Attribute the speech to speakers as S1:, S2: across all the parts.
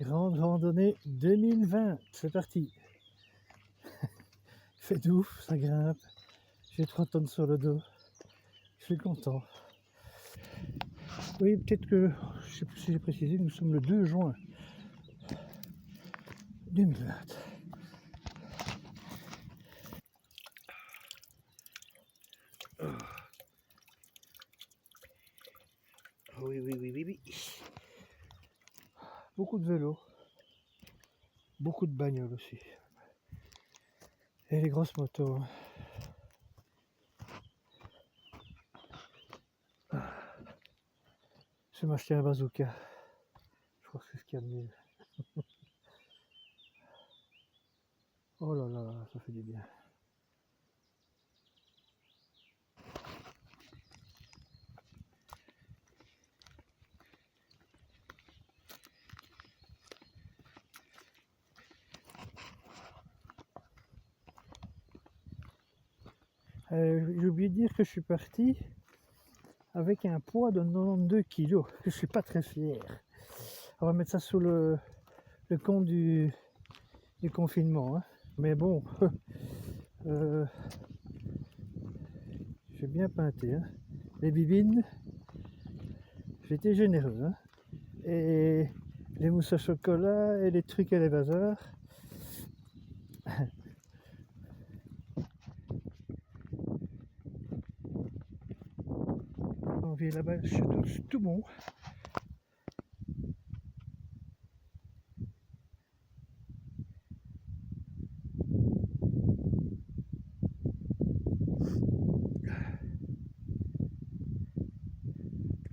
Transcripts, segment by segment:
S1: Grande randonnée 2020, c'est parti. Fait d'ouf, ça grimpe. J'ai 3 tonnes sur le dos. Je suis content. Oui, peut-être que, je sais plus si j'ai précisé, nous sommes le 2 juin 2020. Oui, oui, oui, oui, oui. Beaucoup de vélos. Beaucoup de bagnoles aussi. Et les grosses motos. Je vais m'acheter un bazooka. Je crois que c'est ce qu'il y a de mieux. Oh là là, ça fait du bien. J'ai oublié de dire que je suis parti avec un poids de 92 kg. Je suis pas très fier. On va mettre ça sous le compte du confinement. Hein. Mais bon, j'ai bien peinté. Hein. Les bibines, j'étais généreux. Hein. Et les mousses à chocolat et les trucs et les bazars. On vient là-bas, c'est tout bon.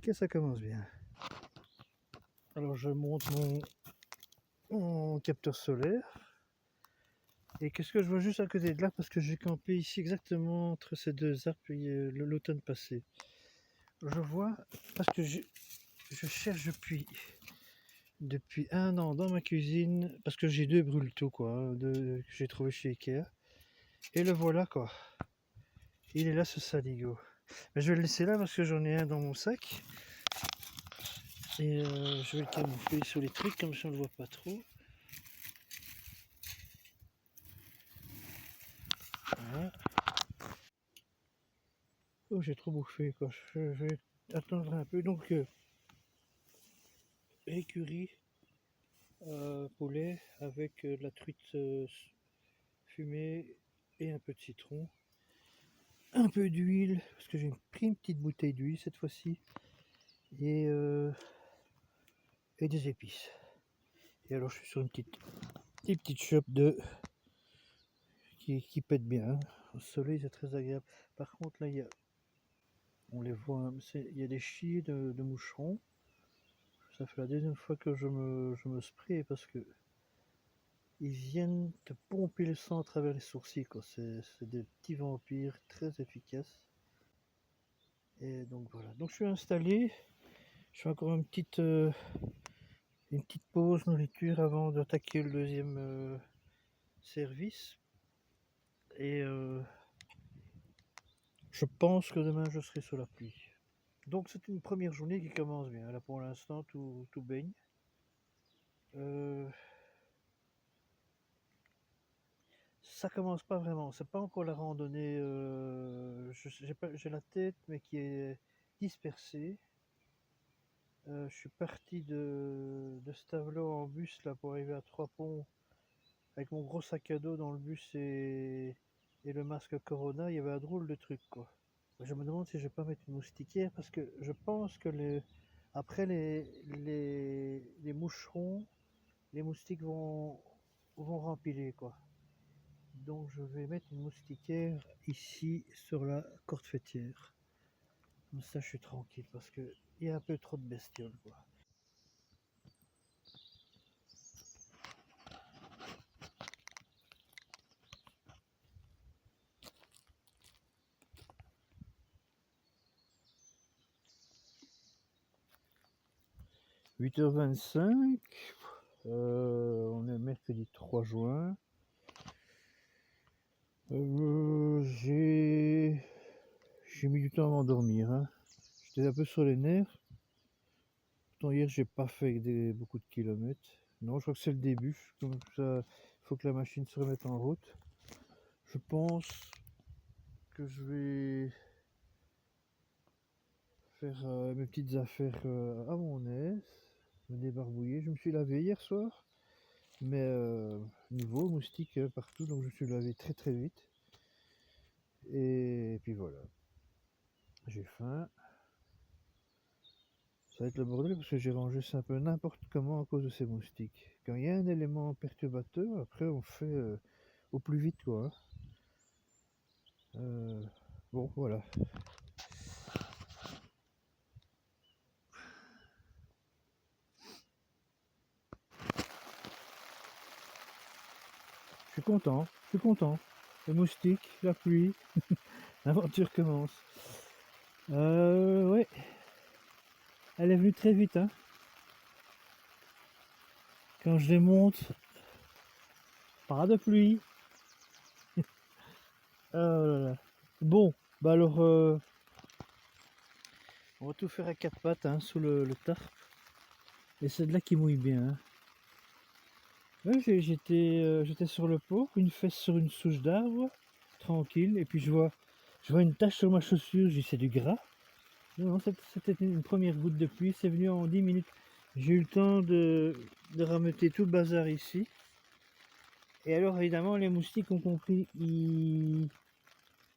S1: Que ça commence bien. Alors je monte mon capteur solaire. Et qu'est-ce que je vois juste à côté de là, parce que j'ai campé ici exactement entre ces deux arbres l'automne passé. Je vois, parce que je cherche depuis 1 an dans ma cuisine, parce que j'ai 2 brûle-tout quoi, que j'ai trouvé chez Ikea. Et le voilà quoi. Il est là ce saligo. Mais je vais le laisser là parce que j'en ai un dans mon sac. Et je vais le camoufler sous les trucs, comme ça on le voit pas trop. Voilà. Oh, j'ai trop bouffé quoi. Je vais attendre un peu. Donc, écurie, poulet avec de la truite fumée et un peu de citron. Un peu d'huile, parce que j'ai pris une petite bouteille d'huile cette fois-ci. Et des épices. Et alors je suis sur une petite chope de qui pète bien. Hein. Au soleil c'est très agréable. Par contre là on les voit, hein, il y a des chiers de moucherons. Ça fait la deuxième fois que je me spray parce que ils viennent te pomper le sang à travers les sourcils quoi. C'est des petits vampires très efficaces. Et donc voilà. Donc je suis installé. Je fais encore une petite pause nourriture avant d'attaquer le deuxième service. Et je pense que demain je serai sous la pluie. Donc c'est une première journée qui commence bien. Là pour l'instant tout baigne. Ça commence pas vraiment. C'est pas encore la randonnée. J'ai la tête mais qui est dispersée. Je suis parti de Stavelot en bus là pour arriver à Trois Ponts avec mon gros sac à dos dans le bus et le masque Corona. Il y avait un drôle de truc quoi. Je me demande si je vais pas mettre une moustiquaire parce que je pense que après les moucherons, les moustiques vont rempiler quoi. Donc je vais mettre une moustiquaire ici sur la corde fêtière. Comme ça je suis tranquille parce que il y a un peu trop de bestioles quoi. 8h25, on est mercredi 3 juin. J'ai mis du temps à m'endormir. Hein. J'étais un peu sur les nerfs. Pourtant hier j'ai pas fait beaucoup de kilomètres. Non, je crois que c'est le début. Comme ça, il faut que la machine se remette en route. Je pense que je vais faire mes petites affaires à mon aise, me débarbouiller. Je me suis lavé hier soir, mais nouveau moustique partout, donc je me suis lavé très très vite. Et puis voilà, j'ai faim. Ça va être le bordel parce que j'ai rangé ça un peu n'importe comment à cause de ces moustiques. Quand il y a un élément perturbateur, après on fait au plus vite quoi. Bon voilà. Je suis content, je suis content. Les moustiques, la pluie, l'aventure commence. Ouais, elle est venue très vite hein. Quand je les monte, pas de pluie. Oh là là. Bon, bah alors on va tout faire à quatre pattes hein, sous le tarp. Et c'est de là qui mouille bien. Hein. Ouais, j'étais sur le port, une fesse sur une souche d'arbre, tranquille, et puis je vois une tache sur ma chaussure, j'ai dit c'est du gras. Non, c'était une première goutte de pluie, c'est venu en 10 minutes. J'ai eu le temps de rameuter tout le bazar ici. Et alors évidemment les moustiques ont compris, ils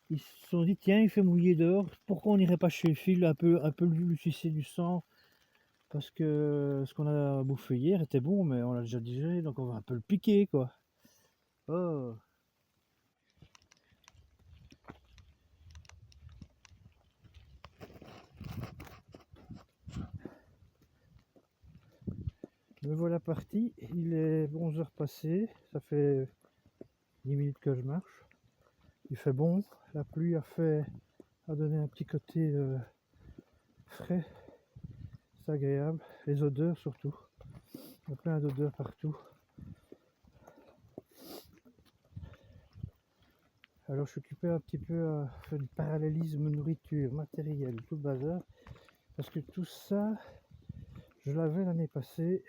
S1: se sont dit tiens il fait mouiller dehors, pourquoi on n'irait pas chez le fil un peu lui sucer du sang. Parce que ce qu'on a bouffé hier était bon, mais on l'a déjà digéré, donc on va un peu le piquer, quoi. Oh, me voilà parti. Il est 11 heures passées, ça fait 10 minutes que je marche. Il fait bon, la pluie a donné un petit côté frais, c'est agréable. Les odeurs surtout, il y a plein d'odeurs partout. Alors je suis occupé un petit peu à faire du parallélisme nourriture, matériel, tout le bazar. Parce que tout ça, je l'avais l'année passée.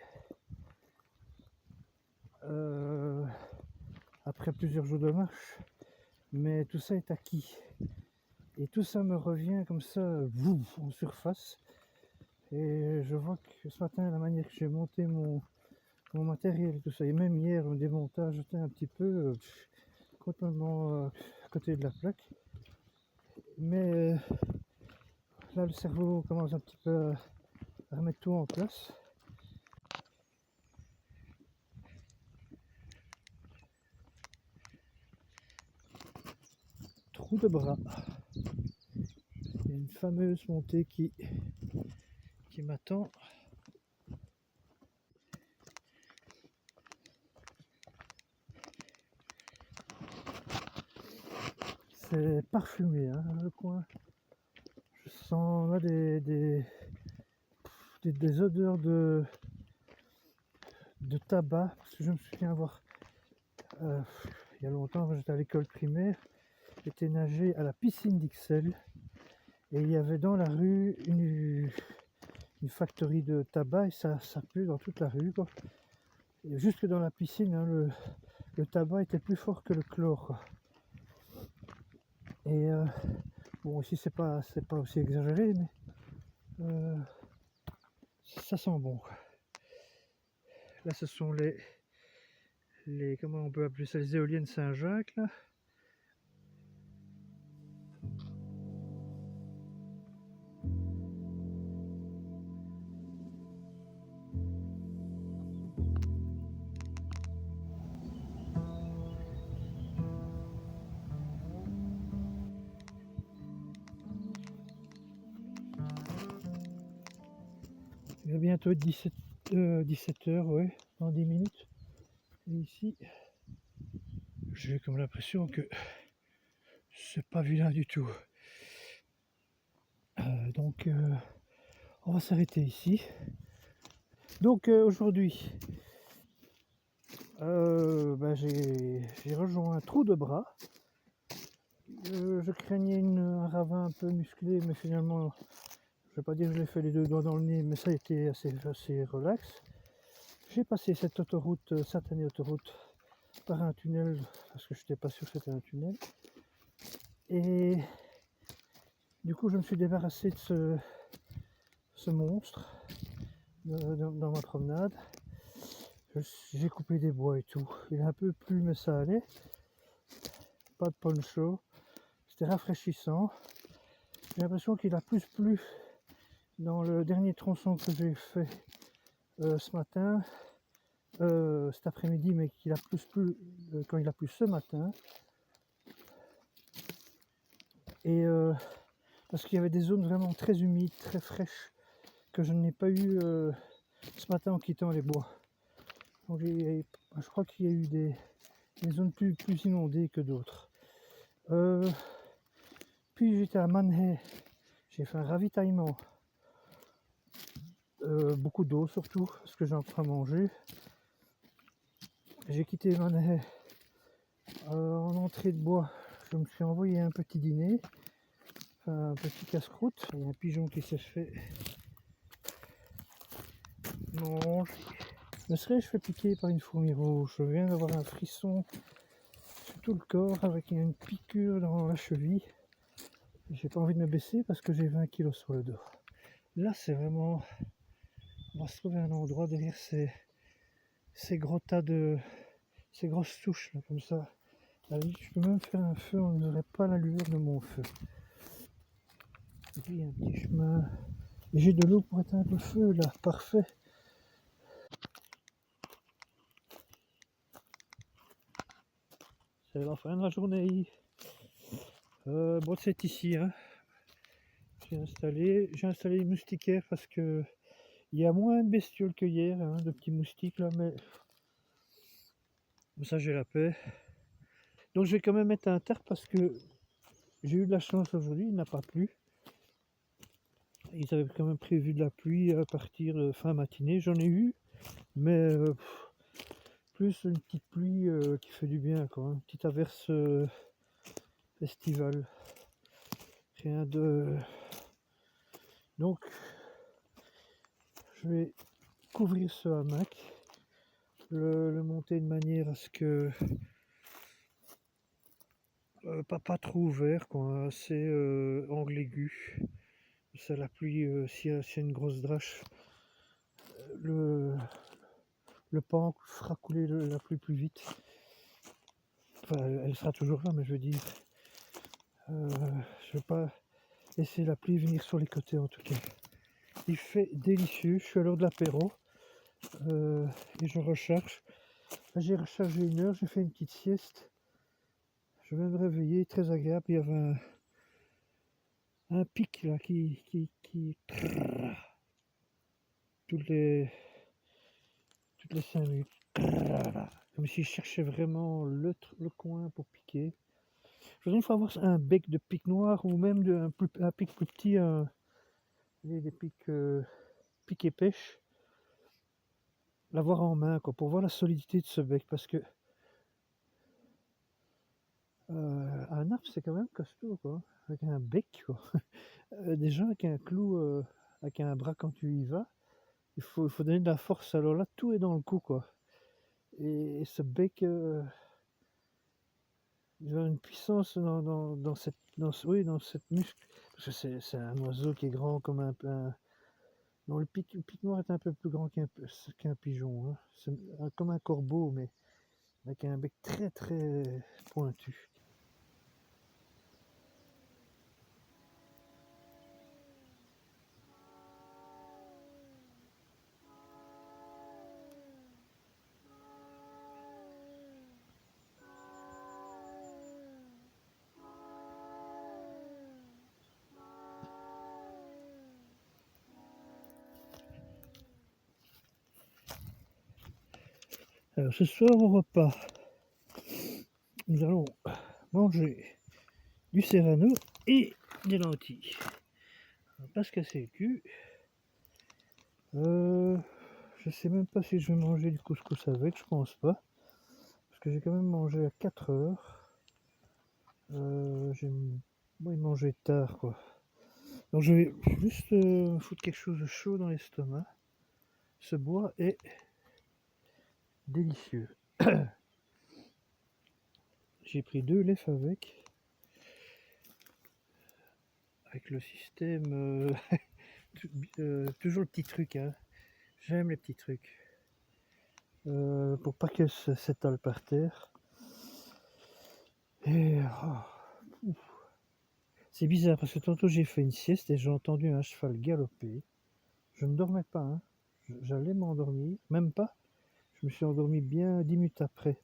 S1: Après plusieurs jours de marche, mais tout ça est acquis. Et tout ça me revient comme ça, en surface. Et je vois que ce matin, la manière que j'ai monté mon matériel, tout ça, et même hier, le démontage, j'étais un petit peu complètement à côté de la plaque. Mais là, le cerveau commence un petit peu à remettre tout en place. Trou de bras. Il y a une fameuse montée qui m'attend. C'est parfumé, hein, le coin. Je sens là des odeurs de tabac. Parce que je me souviens avoir, il y a longtemps, quand j'étais à l'école primaire, j'étais nager à la piscine d'Ixelles. Et il y avait dans la rue une factory de tabac et ça pue dans toute la rue. Quoi. Et jusque dans la piscine, hein, le tabac était plus fort que le chlore. Quoi. Et bon, ici c'est pas aussi exagéré, mais ça sent bon. Quoi. Là, ce sont les comment on peut appeler ça, les éoliennes Saint-Jacques là. Il va bientôt être 17h, ouais, dans 10 minutes. Et ici, j'ai comme l'impression que c'est pas vilain du tout. Donc, on va s'arrêter ici. Donc, aujourd'hui, j'ai rejoint un trou de bras. Je craignais un ravin un peu musclé, mais finalement, je vais pas dire que je l'ai fait les deux doigts dans le nez, mais ça a été assez relax. j'ai passé cette autoroute, satanée autoroute, par un tunnel, parce que je n'étais pas sûr que c'était un tunnel. Et du coup, je me suis débarrassé de ce monstre dans ma promenade. J'ai coupé des bois et tout. Il est un peu plu, mais ça allait. Pas de poncho. C'était rafraîchissant. J'ai l'impression qu'il a plus plu dans le dernier tronçon que j'ai fait ce matin, cet après-midi, mais qu'il a plus plu quand il a plu ce matin. Et parce qu'il y avait des zones vraiment très humides, très fraîches, que je n'ai pas eu ce matin en quittant les bois. Donc je crois qu'il y a eu des zones plus inondées que d'autres. Puis j'étais à Manhay, j'ai fait un ravitaillement. Beaucoup d'eau surtout, parce que j'ai encore à manger. J'ai quitté Manhay en entrée de bois. Je me suis envoyé un petit dîner, enfin un petit casse-croûte. Il y a un pigeon qui s'est fait manger. Me serais-je fait piquer par une fourmi rouge? Je viens d'avoir un frisson sur tout le corps avec une piqûre dans la cheville. J'ai pas envie de me baisser parce que j'ai 20 kg sur le dos. Là, c'est vraiment... On va se trouver un endroit derrière ces gros tas de... ces grosses souches, là, comme ça. Allez, je peux même faire un feu, on n'aurait pas l'allure de mon feu. Et puis, il y a un petit chemin. Et j'ai de l'eau pour éteindre le feu, là. Parfait. C'est la fin de la journée. Bon, c'est ici, hein. J'ai installé une moustiquaire parce que il y a moins de bestioles que hier, hein, de petits moustiques là, mais ça j'ai la paix. Donc je vais quand même mettre un terre parce que j'ai eu de la chance aujourd'hui, il n'a pas plu. Ils avaient quand même prévu de la pluie à partir de fin matinée, j'en ai eu, mais plus une petite pluie qui fait du bien, quoi, une petite averse estivale. Rien de... Donc je vais couvrir ce hamac, le monter de manière à ce que pas trop ouvert, quoi, assez angle aigu. Ça, la pluie, s'il y a une grosse drache, le pan fera couler la pluie plus vite. Enfin, elle sera toujours là, mais je veux dire, je vais pas laisser la pluie venir sur les côtés en tout cas. Il fait délicieux, je suis à l'heure de l'apéro et je recharge. Là, j'ai rechargé 1 heure, j'ai fait une petite sieste. Je viens de me réveiller, très agréable. Il y avait un pic là qui toutes les 5 minutes. Comme si je cherchais vraiment le coin pour piquer. Je voudrais une fois avoir un bec de pic noir ou même un pic plus petit, des pics pic et pêche. L'avoir en main quoi, pour voir la solidité de ce bec parce que un arbre c'est quand même costaud quoi, avec un bec quoi. Déjà avec un clou, avec un bras quand tu y vas, il faut donner de la force. Alors là tout est dans le coup quoi. Et ce bec, il a une puissance dans cette muscle. Parce que c'est un oiseau qui est grand comme un... Non, le pic noir est un peu plus grand qu'un pigeon. Hein. C'est comme un corbeau, mais avec un bec très très pointu. Alors ce soir au repas, nous allons manger du serrano et des lentilles. On va pas se casser le cul. Je sais même pas si je vais manger du couscous avec, je pense pas. Parce que j'ai quand même mangé à 4 heures. J'ai mangé tard quoi. Donc je vais juste foutre quelque chose de chaud dans l'estomac. Ce bois est délicieux. J'ai pris 2 lèvres avec le système toujours le petit truc, hein. J'aime les petits trucs. Pour pas qu'elle s'étale par terre. Et c'est bizarre parce que tantôt j'ai fait une sieste et j'ai entendu un cheval galoper. Je ne dormais pas, hein. J'allais m'endormir, même pas. Je me suis endormi bien 10 minutes après.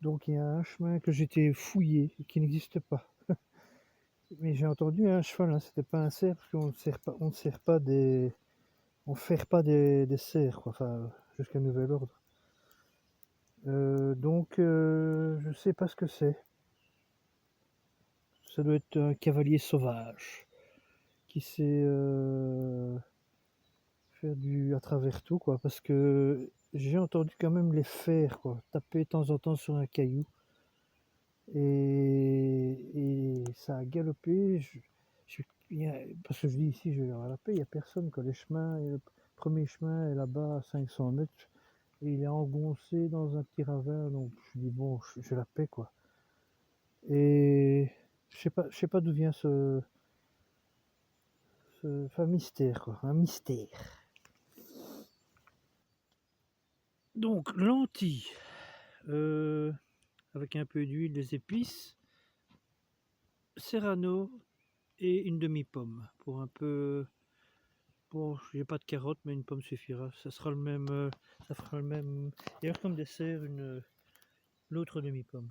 S1: Donc il y a un chemin que j'étais fouillé et qui n'existe pas. Mais j'ai entendu un cheval, hein. C'était pas un cerf parce qu'on ne sert pas des, on ferre pas des cerfs, quoi. Enfin jusqu'à nouvel ordre. Donc je sais pas ce que c'est. Ça doit être un cavalier sauvage qui sait faire du à travers tout, quoi. Parce que j'ai entendu quand même les fers, quoi, taper de temps en temps sur un caillou. Et ça a galopé. Parce que je dis ici, je vais avoir la paix, il n'y a personne, quoi. Les chemins, le premier chemin est là-bas à 500 mètres. Et il est engoncé dans un petit ravin. Donc je dis, bon, j'ai la paix, quoi. Et je sais pas d'où vient enfin, mystère, quoi, un mystère. Donc, lentilles, avec un peu d'huile, des épices, serrano et une demi-pomme pour un peu. Bon, j'ai pas de carottes, mais une pomme suffira. Ça sera le même. Ça fera le même. Et alors, comme dessert, l'autre demi-pomme.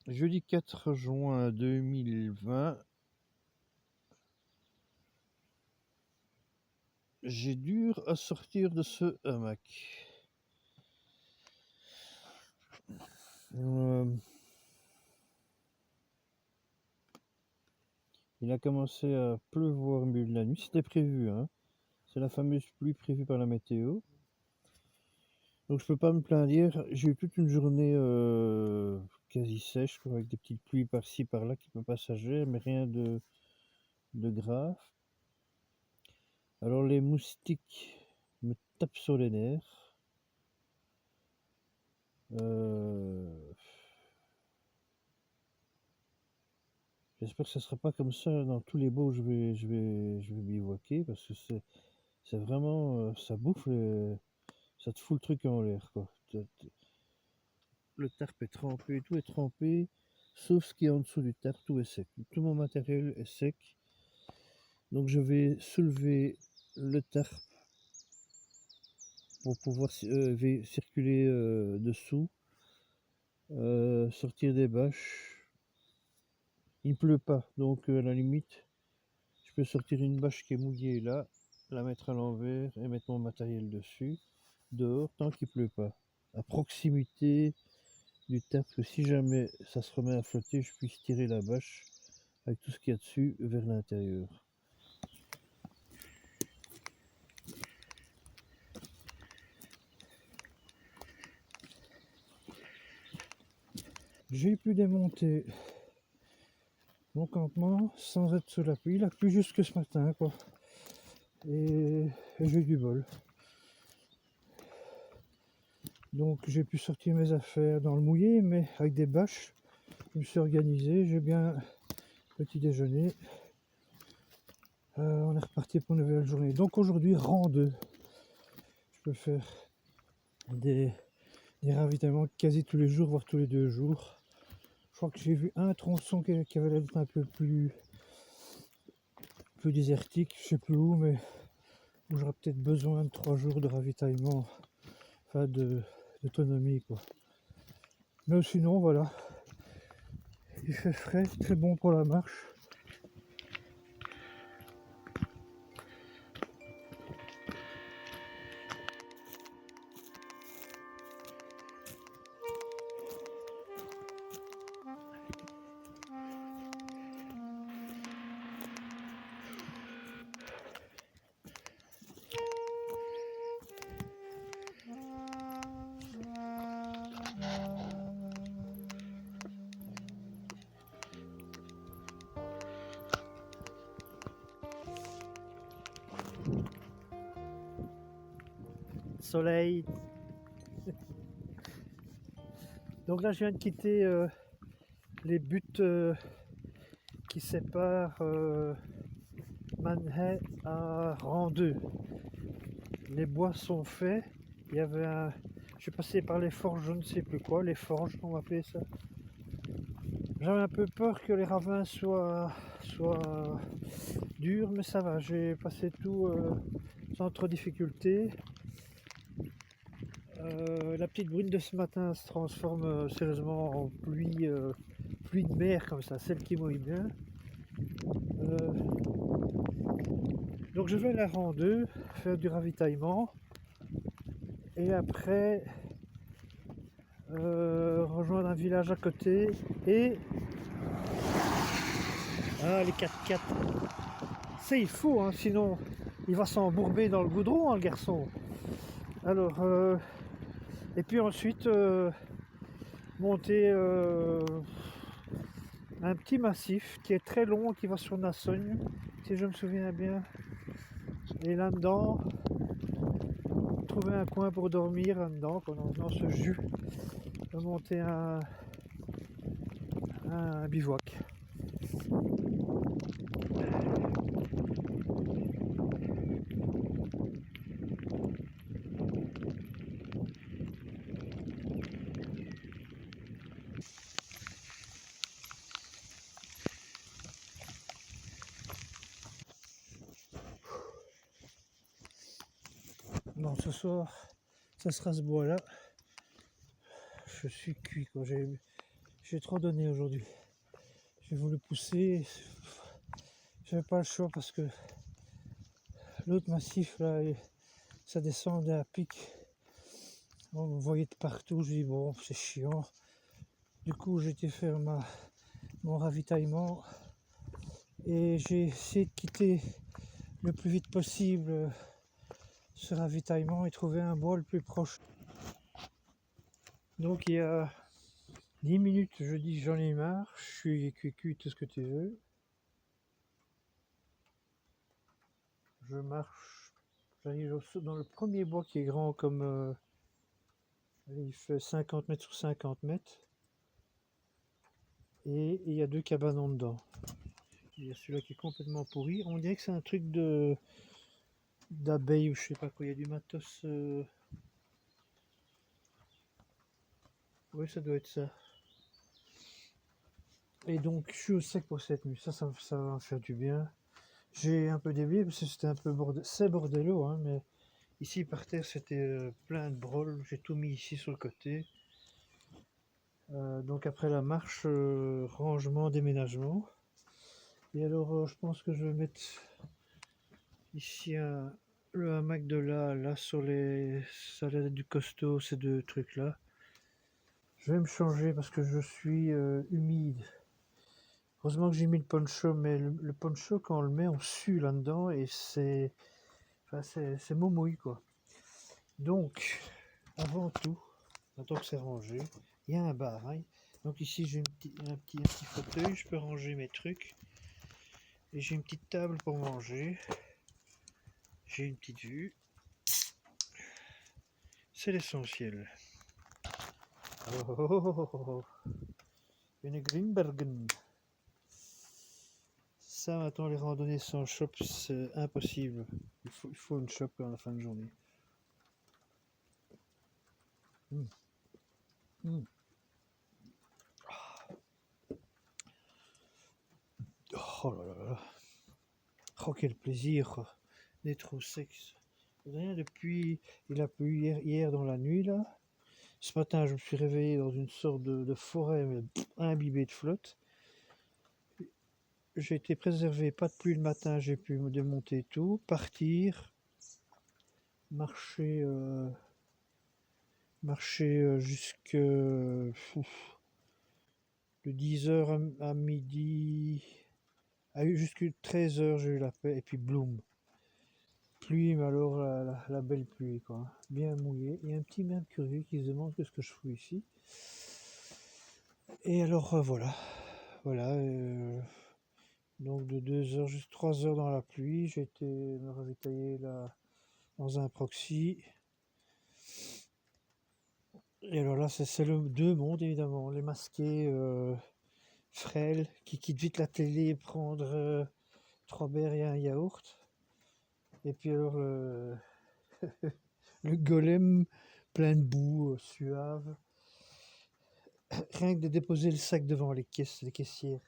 S2: Jeudi 4 juin 2020, j'ai dur à sortir de ce hamac. Il a commencé à pleuvoir au milieu de la nuit. C'était prévu, hein. C'est la fameuse pluie prévue par la météo. Donc je peux pas me plaindre. Hier, j'ai eu toute une journée quasi sèche, quoi, avec des petites pluies par-ci, par-là qui me passagèrent, mais rien de grave. Alors les moustiques me tapent sur les nerfs. J'espère que ce sera pas comme ça dans tous les bois où je vais bivouaquer, parce que c'est vraiment, ça bouffe, ça te fout le truc en l'air, quoi. Le tarp est trempé, tout est trempé, sauf ce qui est en dessous du tarp, tout est sec. Tout mon matériel est sec. Donc je vais soulever le tarp pour pouvoir circuler dessous, sortir des bâches. Il ne pleut pas, donc à la limite, je peux sortir une bâche qui est mouillée là, la mettre à l'envers et mettre mon matériel dessus, dehors, tant qu'il pleut pas. À proximité du tarp, que si jamais ça se remet à flotter, je puisse tirer la bâche avec tout ce qu'il y a dessus vers l'intérieur. J'ai pu démonter mon campement sans être sous la pluie. Il a plu jusque ce matin, quoi. Et j'ai eu du bol. Donc j'ai pu sortir mes affaires dans le mouillé, mais avec des bâches. Je me suis organisé, j'ai bien petit déjeuner. On est reparti pour une nouvelle journée. Donc aujourd'hui, rang 2. Je peux faire des ravitaillements quasi tous les jours, voire tous les 2 jours. Je crois que j'ai vu un tronçon qui avait l'air d'être un peu plus désertique, je sais plus où, mais où j'aurais peut-être besoin de 3 jours de ravitaillement, enfin d'autonomie, quoi. Mais sinon, voilà, il fait frais, très bon pour la marche.
S1: soleil. Donc là, je viens de quitter les buts qui séparent Manhay à rang 2. Les bois sont faits. Il y avait un... Je suis passé par les forges, je ne sais plus quoi, les forges, on va appeler ça. J'avais un peu peur que les ravins soient durs, mais ça va, j'ai passé tout sans trop difficulté. La petite bruine de ce matin se transforme sérieusement en pluie, pluie de mer comme ça, celle qui mouille bien. Donc je vais la rang 2, faire du ravitaillement et après rejoindre un village à côté et... Ah, les 4x4, ça il faut, hein, sinon il va s'embourber dans le goudron, hein, le garçon. Alors, et puis ensuite monter un petit massif qui est très long, qui va sur Nassogne, si je me souviens bien. Et là-dedans, trouver un coin pour dormir là-dedans, dans ce jus, monter un bivouac. Bon, ce soir, ça sera ce bois-là. Je suis cuit, quoi. J'ai trop donné aujourd'hui. J'ai voulu pousser. J'avais pas le choix parce que l'autre massif, là, ça descendait à pic. On me voyait de partout. Je dis bon, c'est chiant. Du coup, j'ai été faire mon ravitaillement et j'ai essayé de quitter le plus vite possible ce ravitaillement et trouver un bois le plus proche. Donc il y a 10 minutes, je dis que j'en ai marre, je suis cuit, tout ce que tu veux. Je marche, j'arrive dans le premier bois qui est grand comme... il fait 50 mètres sur 50 mètres. Et il y a 2 cabanons dedans. Il y a celui-là qui est complètement pourri. On dirait que c'est un truc d'abeilles ou je sais pas quoi. Il y a du matos... Oui, ça doit être ça. Et donc, je suis au sec pour cette nuit. Ça va me faire du bien. J'ai un peu dévié parce que c'était un peu c'est bordello, hein, mais ici par terre c'était plein de brôles. J'ai tout mis ici sur le côté. Donc après la marche, rangement, déménagement. Et alors, je pense que je vais mettre ici le hamac de là sur les... Ça a l'air d'être du costaud, ces 2 trucs-là. Je vais me changer parce que je suis humide. Heureusement que j'ai mis le poncho, mais le poncho, quand on le met, on sue là-dedans et c'est... Enfin, c'est mouille, quoi. Donc, avant tout, maintenant que c'est rangé, il y a un bar. Hein. Donc ici, j'ai un petit fauteuil, je peux ranger mes trucs. Et j'ai une petite table pour manger. J'ai une petite vue. C'est l'essentiel. Oh, oh, oh, oh, oh. Une Grimbergen. Ça, maintenant, les randonnées sans shop, c'est impossible. Il faut une shop à la fin de journée. Mmh. Mmh. Oh là là là. Oh, quel plaisir d'être au sexe. Rien depuis, il a plu hier dans la nuit là. Ce matin, je me suis réveillé dans une sorte de forêt mais imbibée de flotte. J'ai été préservé, pas de pluie le matin, j'ai pu me démonter tout, partir, marcher, jusque de 10h à midi, jusqu'à 13h j'ai eu la paix, et puis bloom. Pluie, mais alors la belle pluie, quoi. Bien mouillée. Il y a un petit mercurier qui se demande qu'est-ce que je fous ici. Et alors voilà. Voilà. Donc de 2h jusqu'à 3h dans la pluie. J'ai été me ravitailler là dans un proxy. Et alors là, c'est le deux mondes, évidemment. Les masqués frêles qui quittent vite la télé prendre 3 bières et un yaourt. Et puis alors le golem plein de boue, suave. Rien que de déposer le sac devant les caisses, les caissières.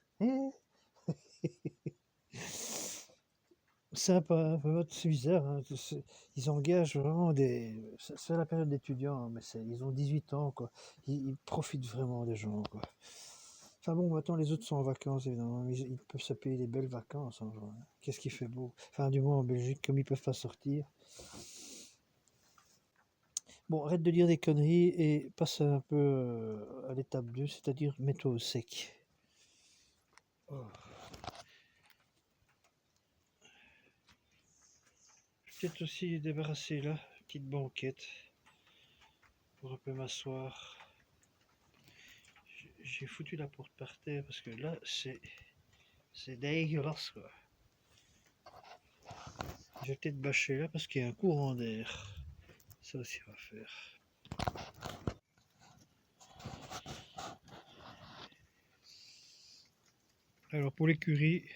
S1: Sympa, c'est bizarre, hein, ils engagent vraiment des. C'est la période d'étudiants, hein, mais ils ont 18 ans, quoi. Ils profitent vraiment des gens, quoi. Enfin bon, maintenant les autres sont en vacances, évidemment. Ils peuvent se payer des belles vacances en juin. Qu'est-ce qui fait beau? Enfin, du moins en Belgique, comme ils peuvent pas sortir. Bon, arrête de dire des conneries et passe un peu à l'étape 2, c'est-à-dire mets-toi au sec. Oh. Je vais peut-être aussi débarrasser là, petite banquette, pour un peu m'asseoir. J'ai foutu la porte par terre parce que là, c'est dégueulasse, quoi. Je vais peut-être bâcher là parce qu'il y a un courant d'air. Ça aussi va faire. Alors pour l'écurie,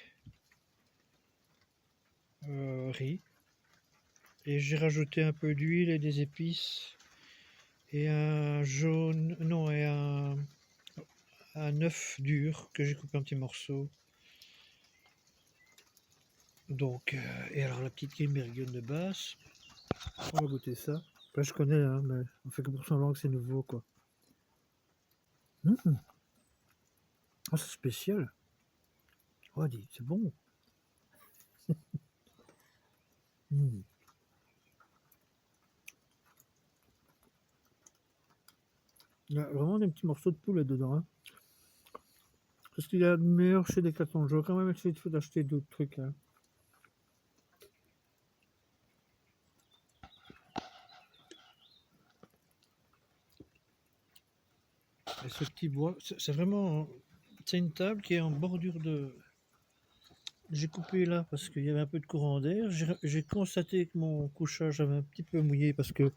S1: riz. Et j'ai rajouté un peu d'huile et des épices. Et un jaune. Non, et un œuf dur que j'ai coupé en petits morceaux. Donc, et alors la petite Grimbergen de base. On va goûter ça. Là, je connais, hein, mais on fait que pour semblant que c'est nouveau, quoi. Mmh. Oh, c'est spécial. Oh, dis, c'est bon. Mmh. Il y a vraiment des petits morceaux de poulet dedans, hein. C'est ce qu'il y a de meilleur chez Decathlon. Je vais quand même essayer d'acheter d'autres trucs, hein. Et ce petit bois, c'est vraiment. C'est une table qui est en bordure de. J'ai coupé là parce qu'il y avait un peu de courant d'air. J'ai constaté que mon couchage avait un petit peu mouillé parce que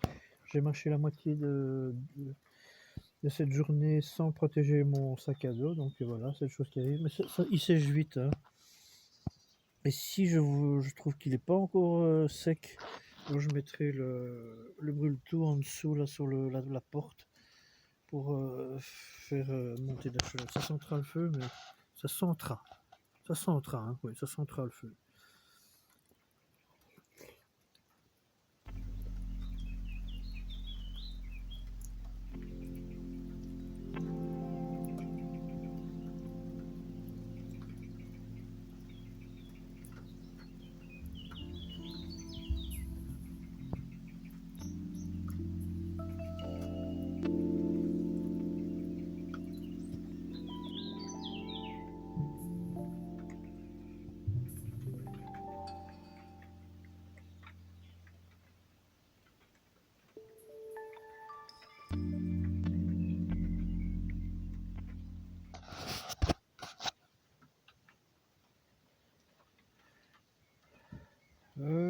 S1: j'ai marché la moitié de cette journée sans protéger mon sac à dos. Donc voilà, c'est une chose qui arrive. Mais il sèche vite, hein. Et si je trouve qu'il n'est pas encore sec, moi je mettrai le brûle-tout en dessous là sur la porte pour faire monter la chaleur. Ça sentira le feu, mais ça sentira. Ça sentira, hein, oui, ça sentira le feu.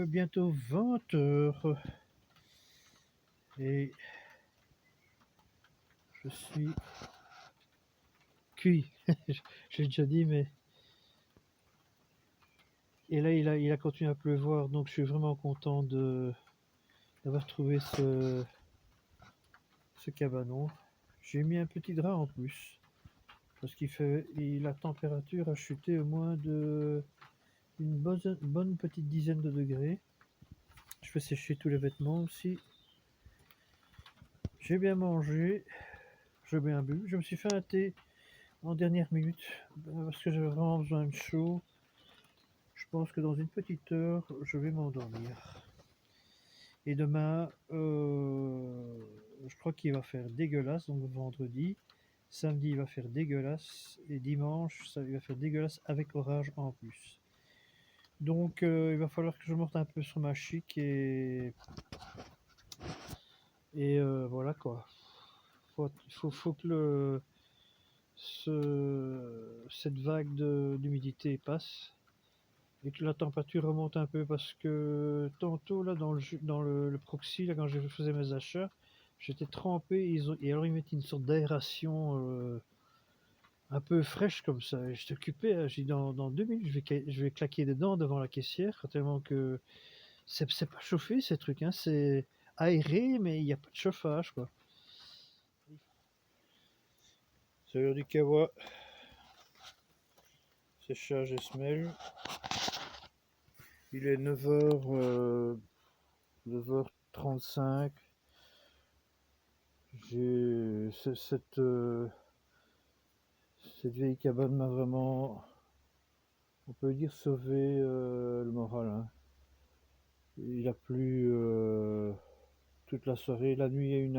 S1: Bientôt 20 h. Et je suis cuit. J'ai déjà dit, mais. Et là, il a continué à pleuvoir, donc je suis vraiment content d'avoir trouvé ce cabanon. J'ai mis un petit drap en plus, parce la température a chuté au moins de une bonne petite dizaine de degrés. Je fais sécher tous les vêtements aussi. J'ai bien mangé, j'ai bien bu. Je me suis fait un thé en dernière minute, parce que j'avais vraiment besoin de chaud. Je pense que dans une petite heure, je vais m'endormir. Et demain, je crois qu'il va faire dégueulasse, donc vendredi. Samedi, il va faire dégueulasse. Et dimanche, il va faire dégueulasse avec orage en plus. Donc, il va falloir que je monte un peu sur ma chic et voilà quoi. Faut que cette vague d'humidité passe et que la température remonte un peu parce que tantôt là dans le proxy là quand je faisais mes achats, J'étais trempé, et alors ils mettent une sorte d'aération un peu fraîche comme ça. Et j'étais occupé, j'ai dit dans 2 minutes, je vais claquer des dents devant la caissière, tellement que c'est pas chauffé ces trucs, hein, c'est aéré, mais il n'y a pas de chauffage, quoi. C'est l'heure du kawa, séchage et semelle. Il est 9h35. Cette vieille cabane m'a vraiment, on peut dire, sauvé le moral, hein. Il a plu toute la soirée. La nuit, il y a eu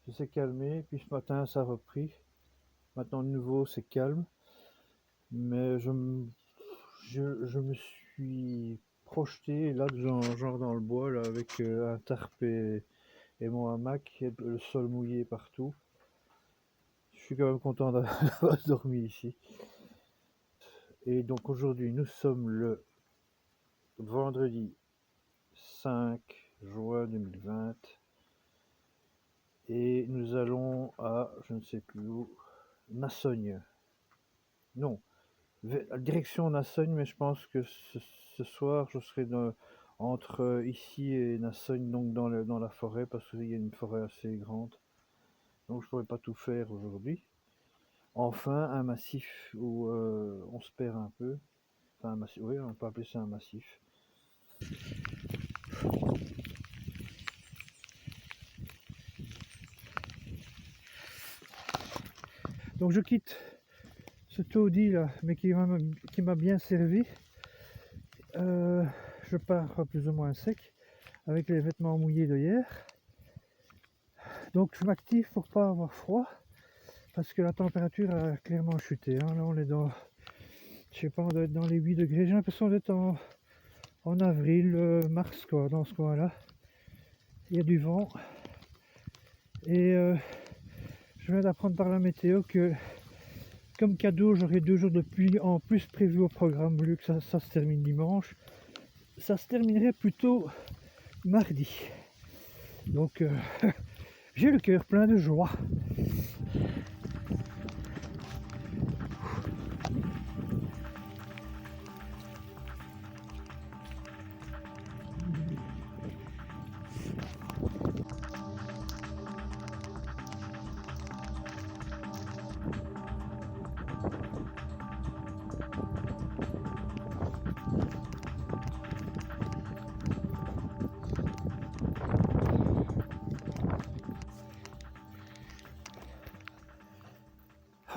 S1: ça s'est calmé. Puis ce matin, ça a repris. Maintenant, de nouveau, c'est calme. Mais je me suis projeté là, genre dans le bois, là, avec un tarp et mon hamac, et le sol mouillé partout. Je suis quand même content d'avoir dormi ici. Et donc aujourd'hui, nous sommes le vendredi 5 juin 2020 et nous allons à, je ne sais plus où, Nassogne. Non, direction Nassogne, mais je pense que ce soir, je serai entre ici et Nassogne, donc dans la forêt, parce qu'il y a une forêt assez grande. Donc je ne pourrai pas tout faire aujourd'hui. Enfin, un massif où on se perd un peu. Enfin, un massif, oui, on peut appeler ça un massif. Donc je quitte ce taudis là, mais qui m'a bien servi. Je pars plus ou moins sec, avec les vêtements mouillés de hier. Donc je m'active pour pas avoir froid, parce que la température a clairement chuté, hein. Là on est dans, je sais pas, on doit être dans les 8 degrés. J'ai l'impression d'être en avril, mars, quoi, dans ce coin-là. Il y a du vent. Et je viens d'apprendre par la météo que, comme cadeau, j'aurai 2 jours de pluie en plus prévus au programme, au lieu que ça se termine dimanche. Ça se terminerait plutôt mardi. Donc j'ai le cœur plein de joie.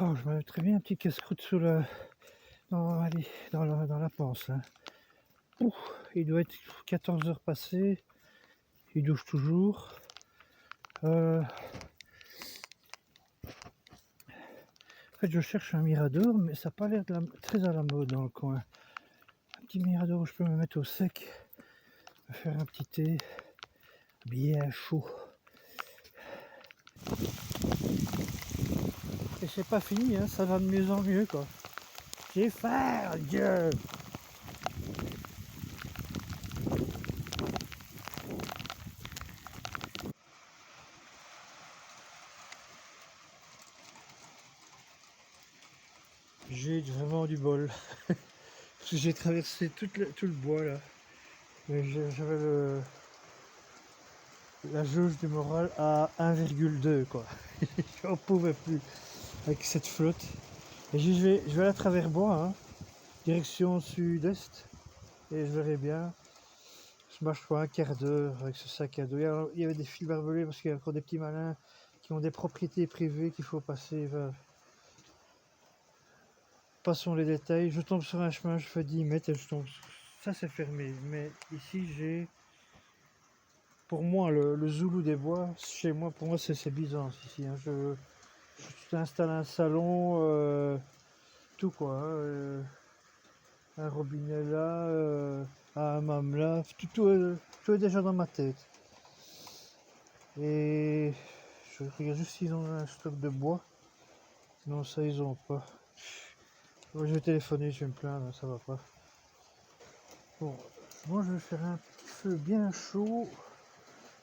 S1: Oh, je me mettrais bien un petit casse-croûte sous dans la panse, là. Ouh, il doit être 14 heures passées. Il douche toujours. En fait, je cherche un mirador, mais ça n'a pas l'air très à la mode dans le coin. Un petit mirador où je peux me mettre au sec, me faire un petit thé bien chaud. Et c'est pas fini, hein, ça va de mieux en mieux, quoi. J'ai faim, Dieu! J'ai vraiment du bol. Parce que j'ai traversé tout le bois, là. Mais j'avais la jauge du moral à 1,2, quoi. J'en pouvais plus avec cette flotte. Et je vais aller à travers bois, hein, direction sud-est, et je verrai bien. Je marche pour un quart d'heure avec ce sac à dos. Il y avait des fils barbelés parce qu'il y a encore des petits malins qui ont des propriétés privées qu'il faut passer. Passons les détails. Je tombe sur un chemin, je fais 10 mètres et je tombe. Ça, c'est fermé. Mais ici, j'ai. Pour moi, le Zoulou des bois, chez moi, pour moi, c'est Byzance ici, hein. Je t'installe un salon, tout quoi, hein, un robinet là, un hammam là, tout est déjà dans ma tête. Et je regarde juste s'ils ont un stock de bois. Non, ça ils ont pas. Moi, je vais téléphoner, je vais me plaindre, ça va pas. Bon, moi je vais faire un petit feu bien chaud.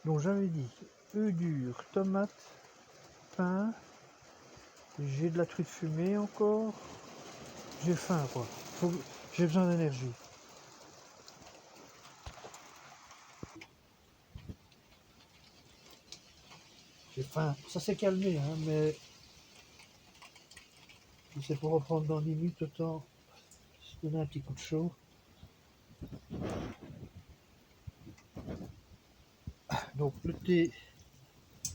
S1: Donc j'avais dit œufs durs, tomates, pain. J'ai de la truite fumée encore. J'ai faim quoi. J'ai besoin d'énergie. J'ai faim. Ça s'est calmé, hein, mais si c'est pour reprendre dans 10 minutes, autant se donner un petit coup de chaud. Donc le thé,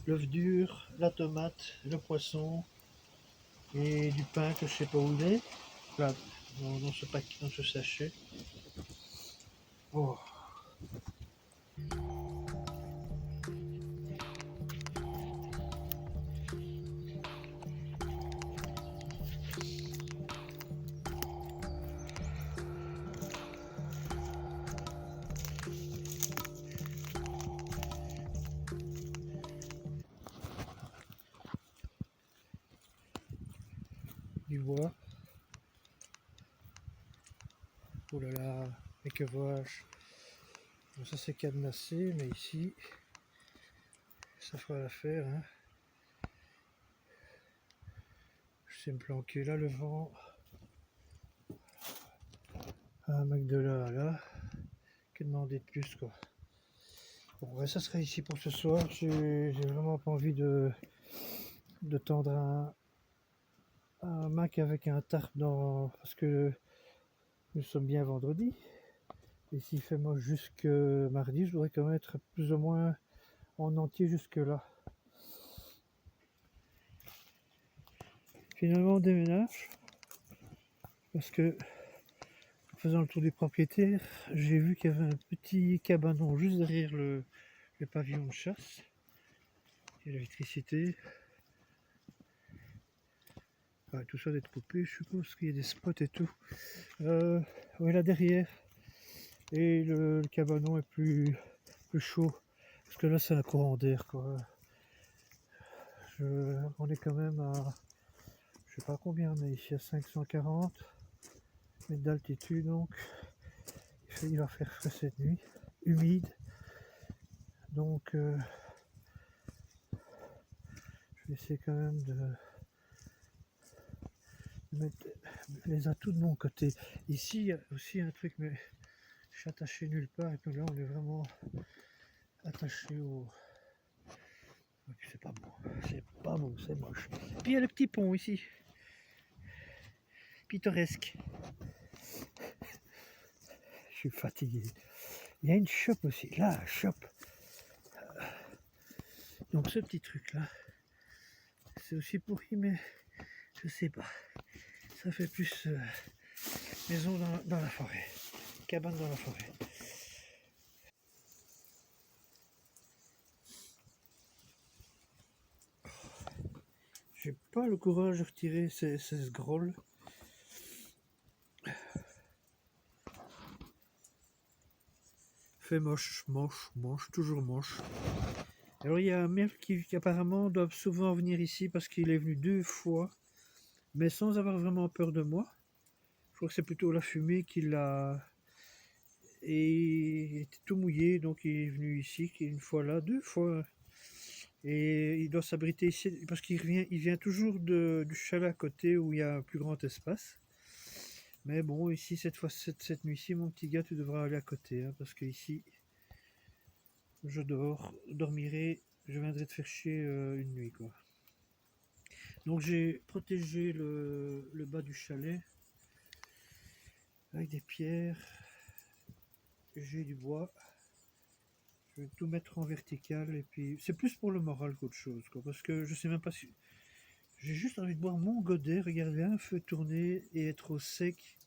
S1: l'œuf dur, la tomate, le poisson et du pain que je sais pas où il est. Là, dans ce sachet. Oh. Du bois. Oh là là, mais que vois-je? Bon, ça c'est cadenassé, mais ici, ça fera l'affaire. Hein. Je sais me planquer là, le vent. Un mec de là. Que demander de plus quoi. Bon, ouais, ça serait ici pour ce soir. J'ai vraiment pas envie de tendre un Mac avec un tarp dans. Parce que nous sommes bien vendredi. Et s'il fait moche jusque mardi, je voudrais quand même être plus ou moins en entier jusque là. Finalement, on déménage. Parce que, en faisant le tour du propriétaire, j'ai vu qu'il y avait un petit cabanon juste derrière le pavillon de chasse. Et l'électricité. Ouais, tout ça d'être coupé, je suppose qu'il y a des spots et tout. Ouais, là derrière. Et le cabanon est plus chaud. Parce que là, c'est un courant d'air, quoi. On est quand même à, je sais pas combien, mais ici à 540 mètres d'altitude, donc il va faire frais cette nuit, humide. Donc, je vais essayer quand même de mettre les atouts de mon côté. Ici, il y a aussi un truc, mais je suis attaché nulle part. Et puis là, on est vraiment attaché au. C'est pas beau, c'est moche. Puis il y a le petit pont ici, pittoresque. Je suis fatigué. Il y a une shop aussi, là, shop. Donc ce petit truc là, c'est aussi pourri, mais je sais pas. Ça fait plus maison dans la forêt, cabane dans la forêt. J'ai pas le courage de retirer ces scrolls. Fait moche, toujours moche. Alors il y a un mec qui apparemment doit souvent venir ici parce qu'il est venu 2 fois, mais sans avoir vraiment peur de moi. Je crois que c'est plutôt la fumée qui l'a. Et il était tout mouillé, donc il est venu ici, une fois là, 2 fois. Et il doit s'abriter ici parce qu'il vient toujours du chalet à côté où il y a un plus grand espace. Mais bon, ici, cette nuit-ci, mon petit gars, tu devras aller à côté, hein, parce que ici, je dormirai, je viendrai te faire chier une nuit, quoi. Donc j'ai protégé le bas du chalet avec des pierres. J'ai du bois. Je vais tout mettre en vertical et puis c'est plus pour le moral qu'autre chose, quoi, parce que je sais même pas si j'ai juste envie de boire mon godet, regarder un feu tourner et être au sec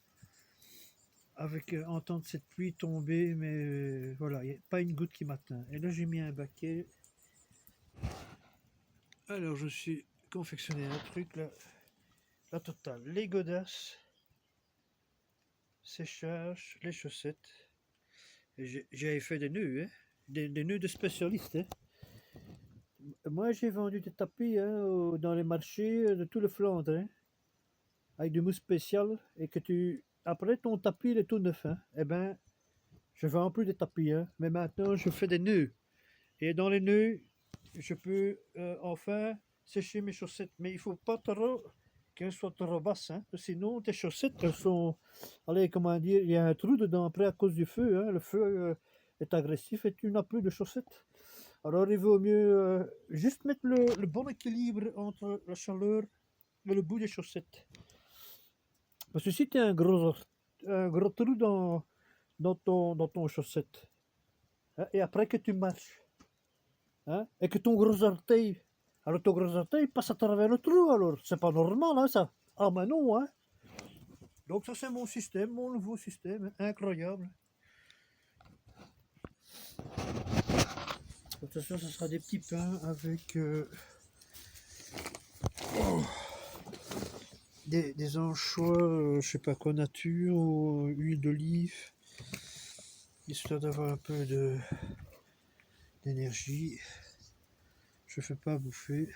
S1: avec entendre cette pluie tomber, mais voilà, il n'y a pas une goutte qui m'atteint. Et là j'ai mis un baquet. Alors je suis confectionné un truc là, la totale, les godasses, séchage, les chaussettes. J'avais fait des nœuds, hein, des nœuds de spécialistes. Hein. Moi, j'ai vendu des tapis hein, dans les marchés de tout le Flandre, hein, avec du mousse spécial, et que après ton tapis, il est tout neuf. Hein, eh ben, je vends plus de tapis, hein, mais maintenant, je fais des nœuds. Et dans les nœuds, je peux enfin sécher mes chaussettes. Mais il faut pas trop qu'elles soient trop basses, hein, sinon tes chaussettes, elles sont... Allez, comment dire, il y a un trou dedans après à cause du feu. Hein. Le feu est agressif et tu n'as plus de chaussettes. Alors il vaut mieux juste mettre le bon équilibre entre la chaleur et le bout des chaussettes. Parce que si tu as un gros trou dans ton chaussette, hein, et après que tu marches, hein, et que ton gros orteil, alors ton gros orteil passe à travers le trou, alors c'est pas normal, hein, ça. Ah, mais non, hein. Donc, ça, c'est mon système, mon nouveau système, hein, incroyable. De toute façon, ce sera des petits pains avec des anchois, je sais pas quoi, nature ou huile d'olive, histoire d'avoir un peu d'énergie. Je fais pas à bouffer.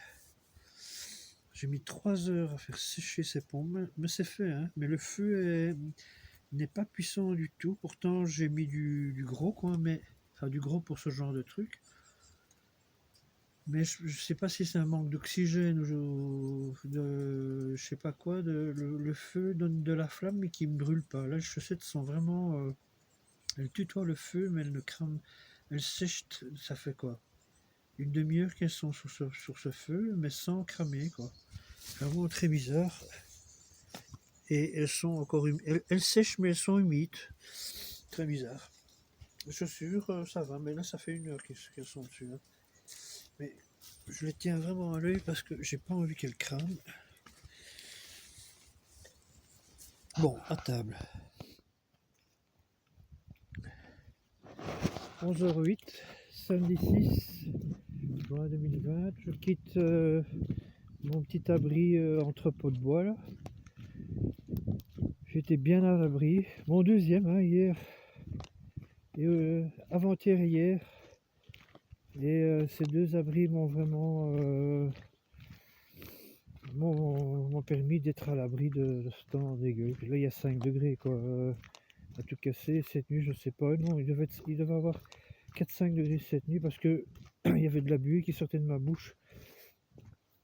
S1: J'ai mis 3 heures à faire sécher ces pommes, mais c'est fait, hein. Mais le feu n'est pas puissant du tout. Pourtant, j'ai mis du gros, quoi, mais enfin du gros pour ce genre de truc. Mais je sais pas si c'est un manque d'oxygène ou je sais pas quoi. Le feu donne de la flamme, mais qui me brûle pas. Là, les chaussettes sont vraiment, elles tutoient le feu, mais elles ne crament. Elles sèchent. Ça fait quoi? Une demi-heure qu'elles sont sur ce feu, mais sans cramer, quoi. Vraiment très bizarre. Et elles sont encore elles sèchent, mais elles sont humides. Très bizarre. Les chaussures, ça va, mais là, ça fait 1 heure qu'elles sont dessus. Hein. Mais je les tiens vraiment à l'œil parce que j'ai pas envie qu'elles crament. Bon, à table. 11h08, samedi 6 juin 2020. Je quitte mon petit abri entrepôt de bois là. J'étais bien à l'abri. Mon deuxième, hein, hier. Et avant-hier et hier. Et ces 2 abris m'ont vraiment m'ont permis d'être à l'abri de ce temps dégueu. Là, il y a 5 degrés, quoi. À tout casser, cette nuit, je sais pas. Non, il devait avoir 4-5 degrés cette nuit parce que il y avait de la buée qui sortait de ma bouche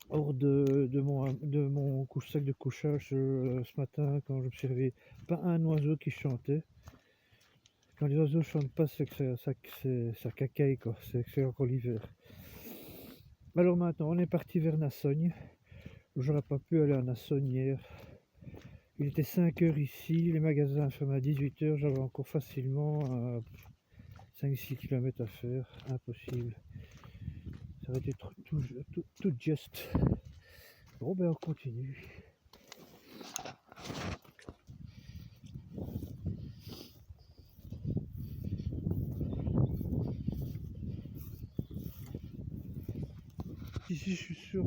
S1: hors de mon sac de couchage ce matin quand je me suis réveillé. Pas un oiseau qui chantait. Quand les oiseaux chantent pas, c'est que ça cacaille, quoi. C'est que c'est encore l'hiver. Alors maintenant, on est parti vers Nassogne. J'aurais pas pu aller à Nassogne hier. Il était 5 heures ici, les magasins ferment à 18 heures. J'avais encore facilement 5-6 km à faire. Impossible. Ça aurait été tout juste. Bon, ben on continue. Ici, je suis sur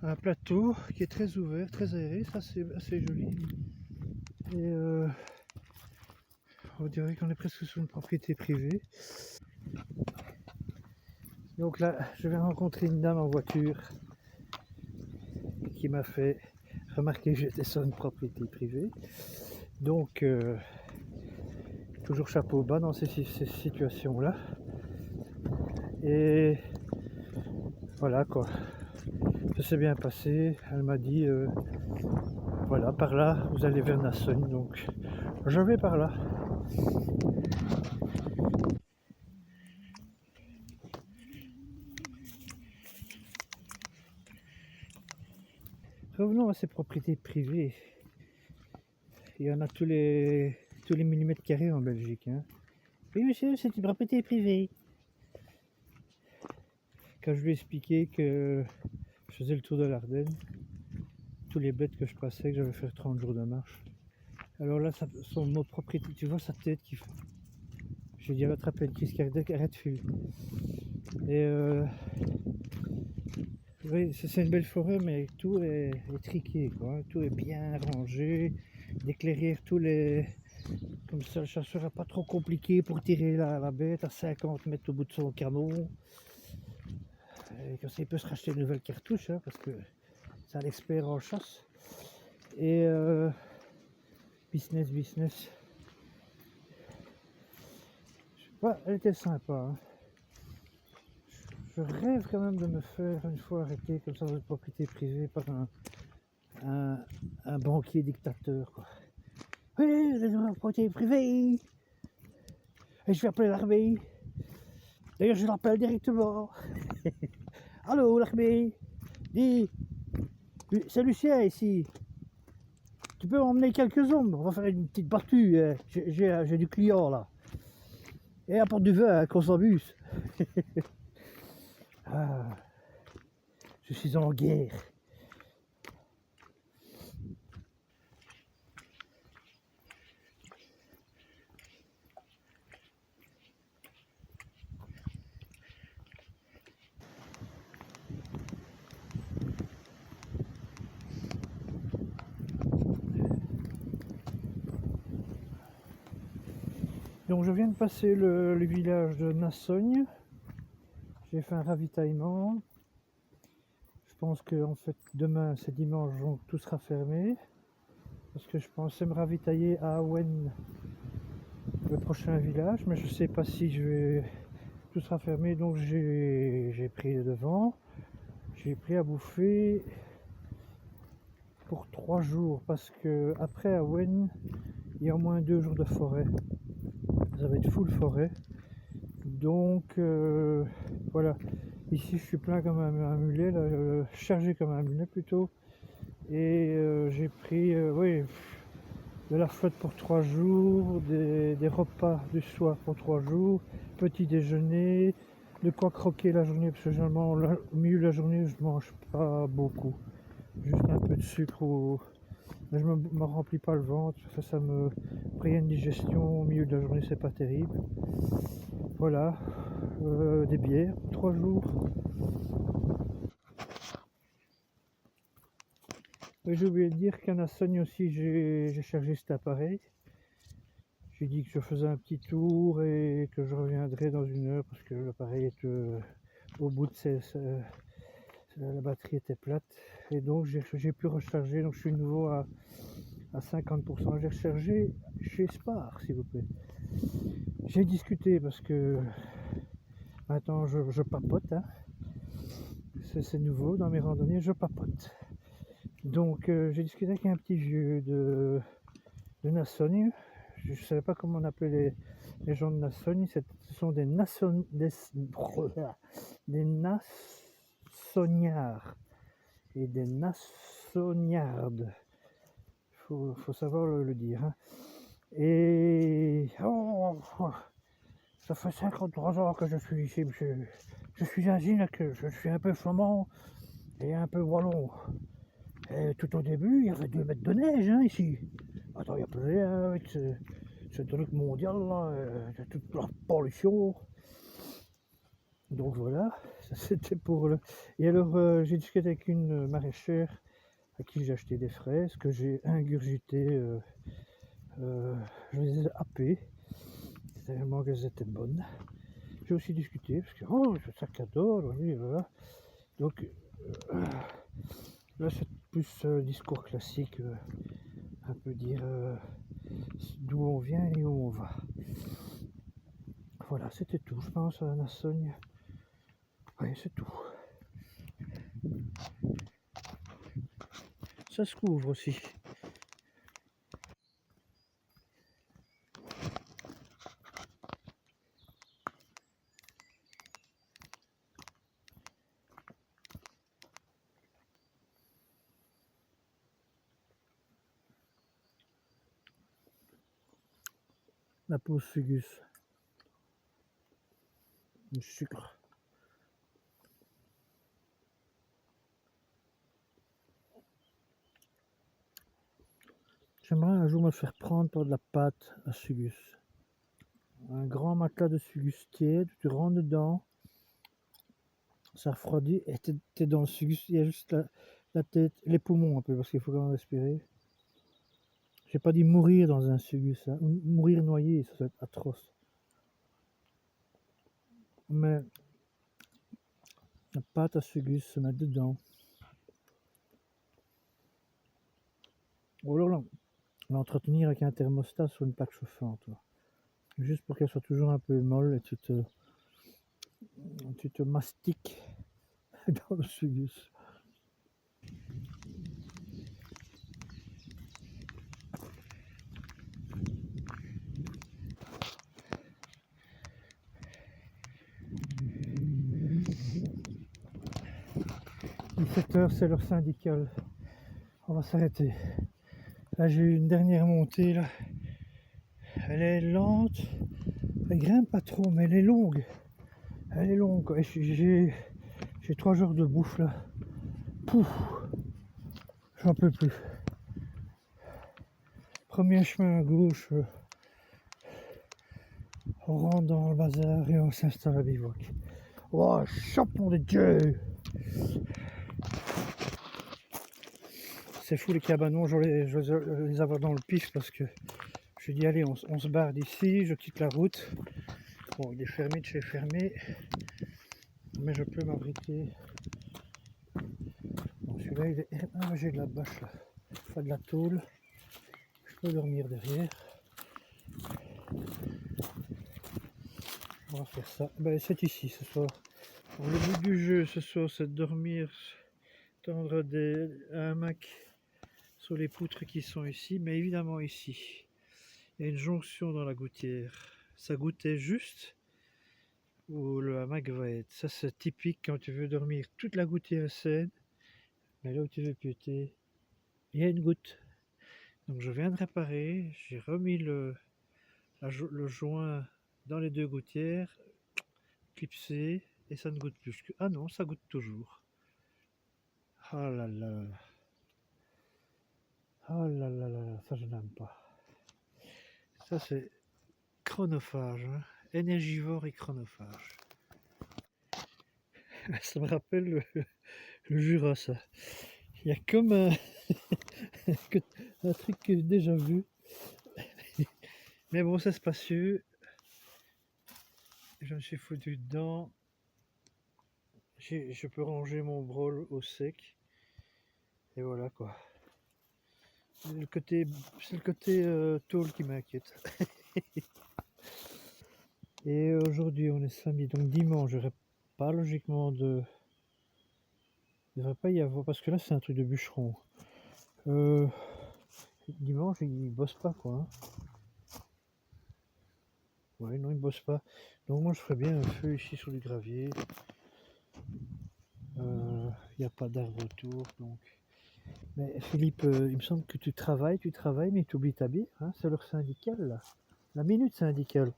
S1: un plateau qui est très ouvert, très aéré. Ça, c'est assez joli. Et on dirait qu'on est presque sur une propriété privée. Donc là, je vais rencontrer une dame en voiture qui m'a fait remarquer que j'étais sur une propriété privée. Donc, toujours chapeau bas dans ces situations-là. Et voilà quoi. Ça s'est bien passé. Elle m'a dit, voilà, par là, vous allez vers Nassogne. Donc, je vais par là. Revenons à ces propriétés privées. Il y en a tous les millimètres carrés en Belgique. Hein. Oui, monsieur, c'est une propriété privée. Quand je lui ai expliqué que je faisais le tour de l'Ardenne, tous les bêtes que je passais, que j'avais fait 30 jours de marche. Alors là, son mot propriété, tu vois sa tête qui fait. Je lui ai dit, attraper une crise cardiaque, arrête fil. Et oui, c'est une belle forêt, mais tout est triqué, quoi. Tout est bien rangé, des clairières, tous les. Comme ça, le chasseur n'est pas trop compliqué pour tirer la bête à 50 mètres au bout de son canon. Et comme ça, il peut se racheter une nouvelle cartouche, hein, parce que c'est un expert en chasse. Et business. Je sais pas, elle était sympa. Hein. Je rêve quand même de me faire une fois arrêter comme ça dans une propriété privée par un banquier dictateur, quoi. Oui, vous êtes dans une propriété privée et je vais appeler l'armée. D'ailleurs, je l'appelle directement. Allô, l'armée. Dis, c'est Lucien ici. Tu peux m'emmener quelques hommes? On va faire une petite battue. J'ai du client là. Et apporte du vin, hein, qu'on s'amuse. Ah, je suis en guerre. Donc je viens de passer le village de Nassogne. J'ai fait un ravitaillement. Je pense que en fait demain c'est dimanche, donc tout sera fermé. Parce que je pensais me ravitailler à Awen, le prochain village, mais je sais pas si tout sera fermé, donc j'ai pris le devant. J'ai pris à bouffer pour 3 jours parce que après Awen, il y a au moins 2 jours de forêt. Ça va être full forêt. Donc voilà. Ici je suis plein comme un mulet, là, chargé comme un mulet plutôt. Et j'ai pris oui, de la flotte pour 3 jours, des repas du soir pour 3 jours, petit déjeuner, de quoi croquer la journée, parce que généralement au milieu de la journée je mange pas beaucoup. Juste un peu de sucre, mais je me remplis pas le ventre, ça me après une digestion au milieu de la journée, c'est pas terrible. Voilà, des bières, 3 jours. Oui, j'ai oublié de dire qu'à Nassogne aussi j'ai chargé cet appareil. J'ai dit que je faisais un petit tour et que je reviendrai dans 1 heure parce que l'appareil est au bout de la batterie était plate. Et donc j'ai pu recharger, donc je suis de nouveau à 50%. J'ai rechargé chez Spar, s'il vous plaît. J'ai discuté parce que maintenant je papote, hein. C'est nouveau dans mes randonnées, je papote. Donc j'ai discuté avec un petit vieux de Nassogne. Je ne savais pas comment on appelait les gens de Nassogne. Ce sont des nassoniards. Et des nassoniardes. Faut savoir le dire, hein. Et ça fait 53 ans que je suis ici, monsieur. Je suis un Gineck, je suis un peu flamand et un peu wallon. Et tout au début, il y avait 2 mètres de neige, hein, ici. Attends, il n'y a plus rien avec ce truc mondial là, toute la pollution. Donc voilà, ça c'était pour le. Et alors j'ai discuté avec une maraîchère à qui j'ai acheté des fraises que j'ai ingurgitées, je les ai happées, tellement qu'elles étaient bonnes. J'ai aussi discuté parce que c'est ça qu'adore, oui, voilà. Donc là c'est plus discours classique, un peu dire d'où on vient et où on va. Voilà, c'était tout, je pense, à Nassogne. Oui, c'est tout. Ça se couvre aussi. La pause Fugus. Du sucre. J'aimerais un jour me faire prendre par de la pâte à Sugus. Un grand matelas de Sugus tiède, tu rentres dedans, ça refroidit et t'es dans le Sugus, il y a juste la tête, les poumons un peu parce qu'il faut quand même respirer. J'ai pas dit mourir dans un Sugus, hein. Mourir noyé, ça doit être atroce. Mais la pâte à Sugus se met dedans. Ou alors l'entretenir avec un thermostat sur une plaque chauffante. Juste pour qu'elle soit toujours un peu molle et
S2: Tu te mastiques dans le sugus. « 17h, c'est l'heure syndicale. On va s'arrêter. Là, j'ai eu une dernière montée. Là. Elle est lente. Elle grimpe pas trop, mais elle est longue. Elle est longue. Quoi. J'ai 3 jours de bouffe là. Pouf, j'en peux plus. Premier chemin à gauche. On rentre dans le bazar et on s'installe à bivouac. Oh, champion de Dieu! C'est fou les cabanons, je vais les avoir dans le pif parce que je dis allez, on se barre d'ici, je quitte la route. Bon, il est fermé de chez fermé, mais je peux m'abriter. Bon, celui-là, il est... Ah, j'ai de la bâche là, pas de la tôle. Je peux dormir derrière. On va faire ça. Ben, c'est ici ce soir. Bon, le but du jeu ce soir, c'est de dormir, tendre un hamac sur les poutres qui sont ici, mais évidemment ici, il y a une jonction dans la gouttière. Ça goûtait juste où le hamac va être. Ça, c'est typique quand tu veux dormir toute la gouttière saine, mais là où tu veux pioter, il y a une goutte. Donc je viens de réparer, j'ai remis le joint dans les 2 gouttières, clipsé, et ça ne goûte plus. Ah non, ça goûte toujours. Ah là là. Oh là là là, ça je n'aime pas. Ça c'est chronophage, hein. Énergivore et chronophage. Ça me rappelle le Jura, ça. Il y a comme un truc que j'ai déjà vu. Mais bon, c'est spacieux. Je me suis foutu dedans. Je peux ranger mon brol au sec. Et voilà quoi. C'est le côté tôle qui m'inquiète. Et aujourd'hui, on est samedi, donc dimanche, j'aurais pas logiquement de... Il devrait pas y avoir, parce que là, c'est un truc de bûcheron. Dimanche, il bosse pas, quoi. Hein. Ouais, non, il bosse pas. Donc moi, je ferais bien un feu ici sur du gravier. Il n'y a pas d'arbre autour, donc... Mais Philippe, il me semble que tu travailles, mais tu oublies ta bière. Hein, c'est l'heure syndicale, là. La minute syndicale.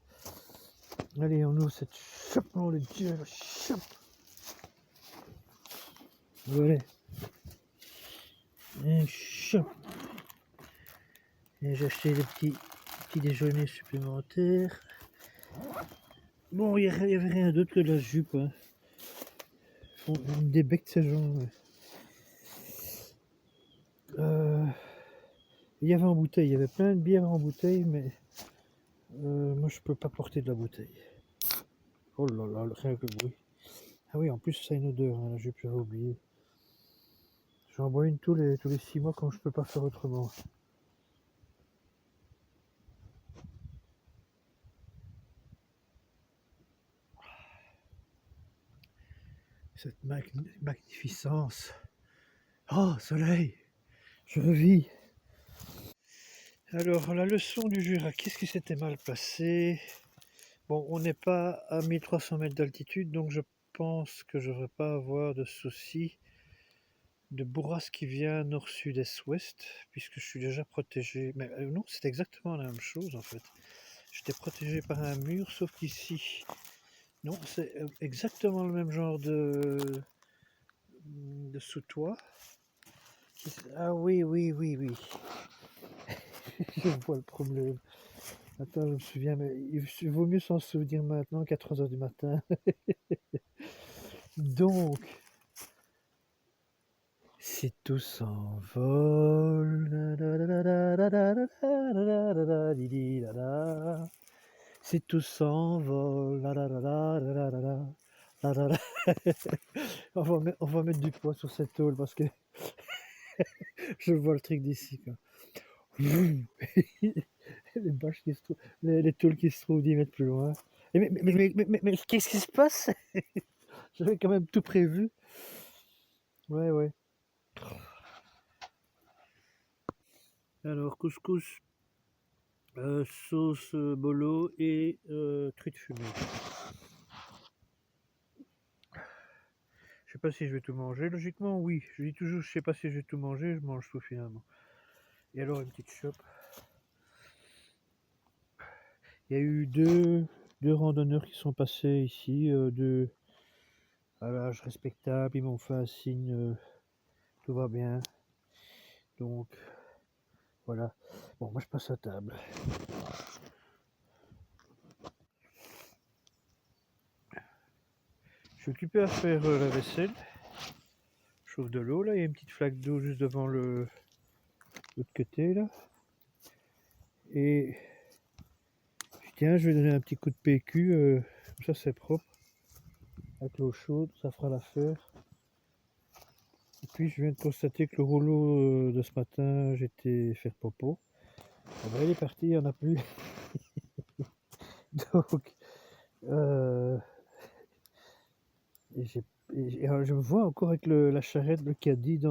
S2: Allez, on ouvre cette chope, oh le Dieu, la chope. Voilà. Un chope. Et j'ai acheté des petits déjeuners supplémentaires. Bon, il n'y avait rien d'autre que de la jupe. Hein. Des becs de ces gens. Il y avait en bouteille, il y avait plein de bières en bouteille, mais moi je peux pas porter de la bouteille. Oh là là, rien que le bruit. Ah oui, en plus ça a une odeur, hein, la jupe, j'avais oublié. J'en bois une tous les 6 mois quand je peux pas faire autrement. Cette magnificence. Oh, soleil, je revis. Alors, la leçon du Jura, qu'est-ce qui s'était mal passé? Bon, on n'est pas à 1300 mètres d'altitude, donc je pense que je ne devrais pas avoir de soucis de bourrasque qui vient nord-sud-est-ouest, puisque je suis déjà protégé. Mais non, c'est exactement la même chose en fait. J'étais protégé par un mur, sauf qu'ici, non, c'est exactement le même genre de sous-toit. Ah oui, oui, oui, oui. Je vois le problème. Attends, je me souviens, mais il vaut mieux s'en souvenir maintenant qu'à 3h du matin. Donc, si tout s'envole, si tout s'envole, on va mettre du poids sur cette tôle parce que je vois le truc d'ici. Les bâches qui se trouvent, les tôles qui se trouvent 10 mètres plus loin.
S1: Mais qu'est-ce qui se passe? J'avais quand même tout prévu. Ouais, ouais. Alors, couscous, sauce bolo et truite fumée. Je sais pas si je vais tout manger. Logiquement, oui. Je dis toujours, je sais pas si je vais tout manger, je mange tout finalement. Et alors, une petite chope. Il y a eu deux randonneurs qui sont passés ici, à l'âge respectable. Ils m'ont fait un signe, tout va bien. Donc, voilà. Bon, moi je passe à table. Je suis occupé à faire la vaisselle. Je chauffe de l'eau là, il y a une petite flaque d'eau juste devant l'autre côté là. Et tiens, je vais donner un petit coup de PQ, comme ça c'est propre. Avec l'eau chaude, ça fera l'affaire. Et puis je viens de constater que le rouleau de ce matin, j'étais faire popo. Ah ben, il est parti, il n'y en a plus. Donc, alors, je me vois encore avec la charrette, le caddie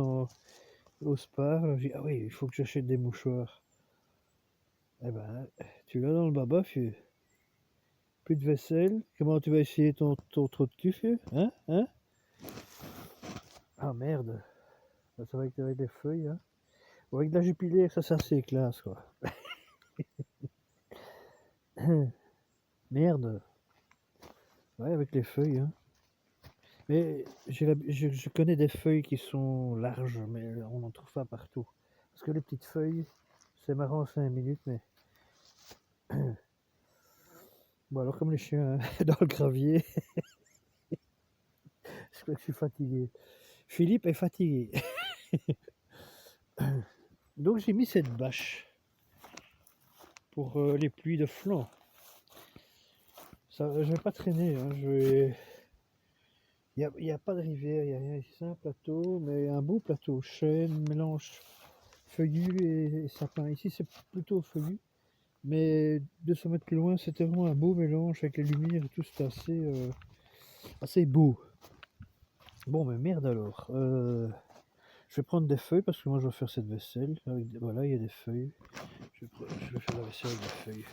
S1: au Spar. J'ai dit, ah oui, il faut que j'achète des mouchoirs. Eh ben, tu l'as dans le baba, vieux. Plus de vaisselle. Comment tu vas essayer ton trou de cul, vieux? Hein? Ah merde. Ça va avec des feuilles, hein. Bon, avec de la jupilaire, ça c'est classe, quoi. Merde. Ouais, avec les feuilles, hein. Mais je connais des feuilles qui sont larges, mais on n'en trouve pas partout. Parce que les petites feuilles, c'est marrant 5 minutes, mais... Bon, alors comme les chiens dans le gravier, je crois que je suis fatigué. Philippe est fatigué. Donc j'ai mis cette bâche pour les pluies de flanc. Ça, je vais pas traîner, hein, il n'y a pas de rivière, il n'y a rien ici, c'est un plateau, mais un beau plateau, chêne, mélange feuillu et sapin. Ici c'est plutôt feuillu, mais 200 mètres plus loin c'était vraiment un beau mélange avec les lumières et tout, c'était assez beau. Bon, mais merde alors. Je vais prendre des feuilles parce que moi je vais faire cette vaisselle. Voilà, il y a des feuilles. Je vais faire la vaisselle avec des feuilles.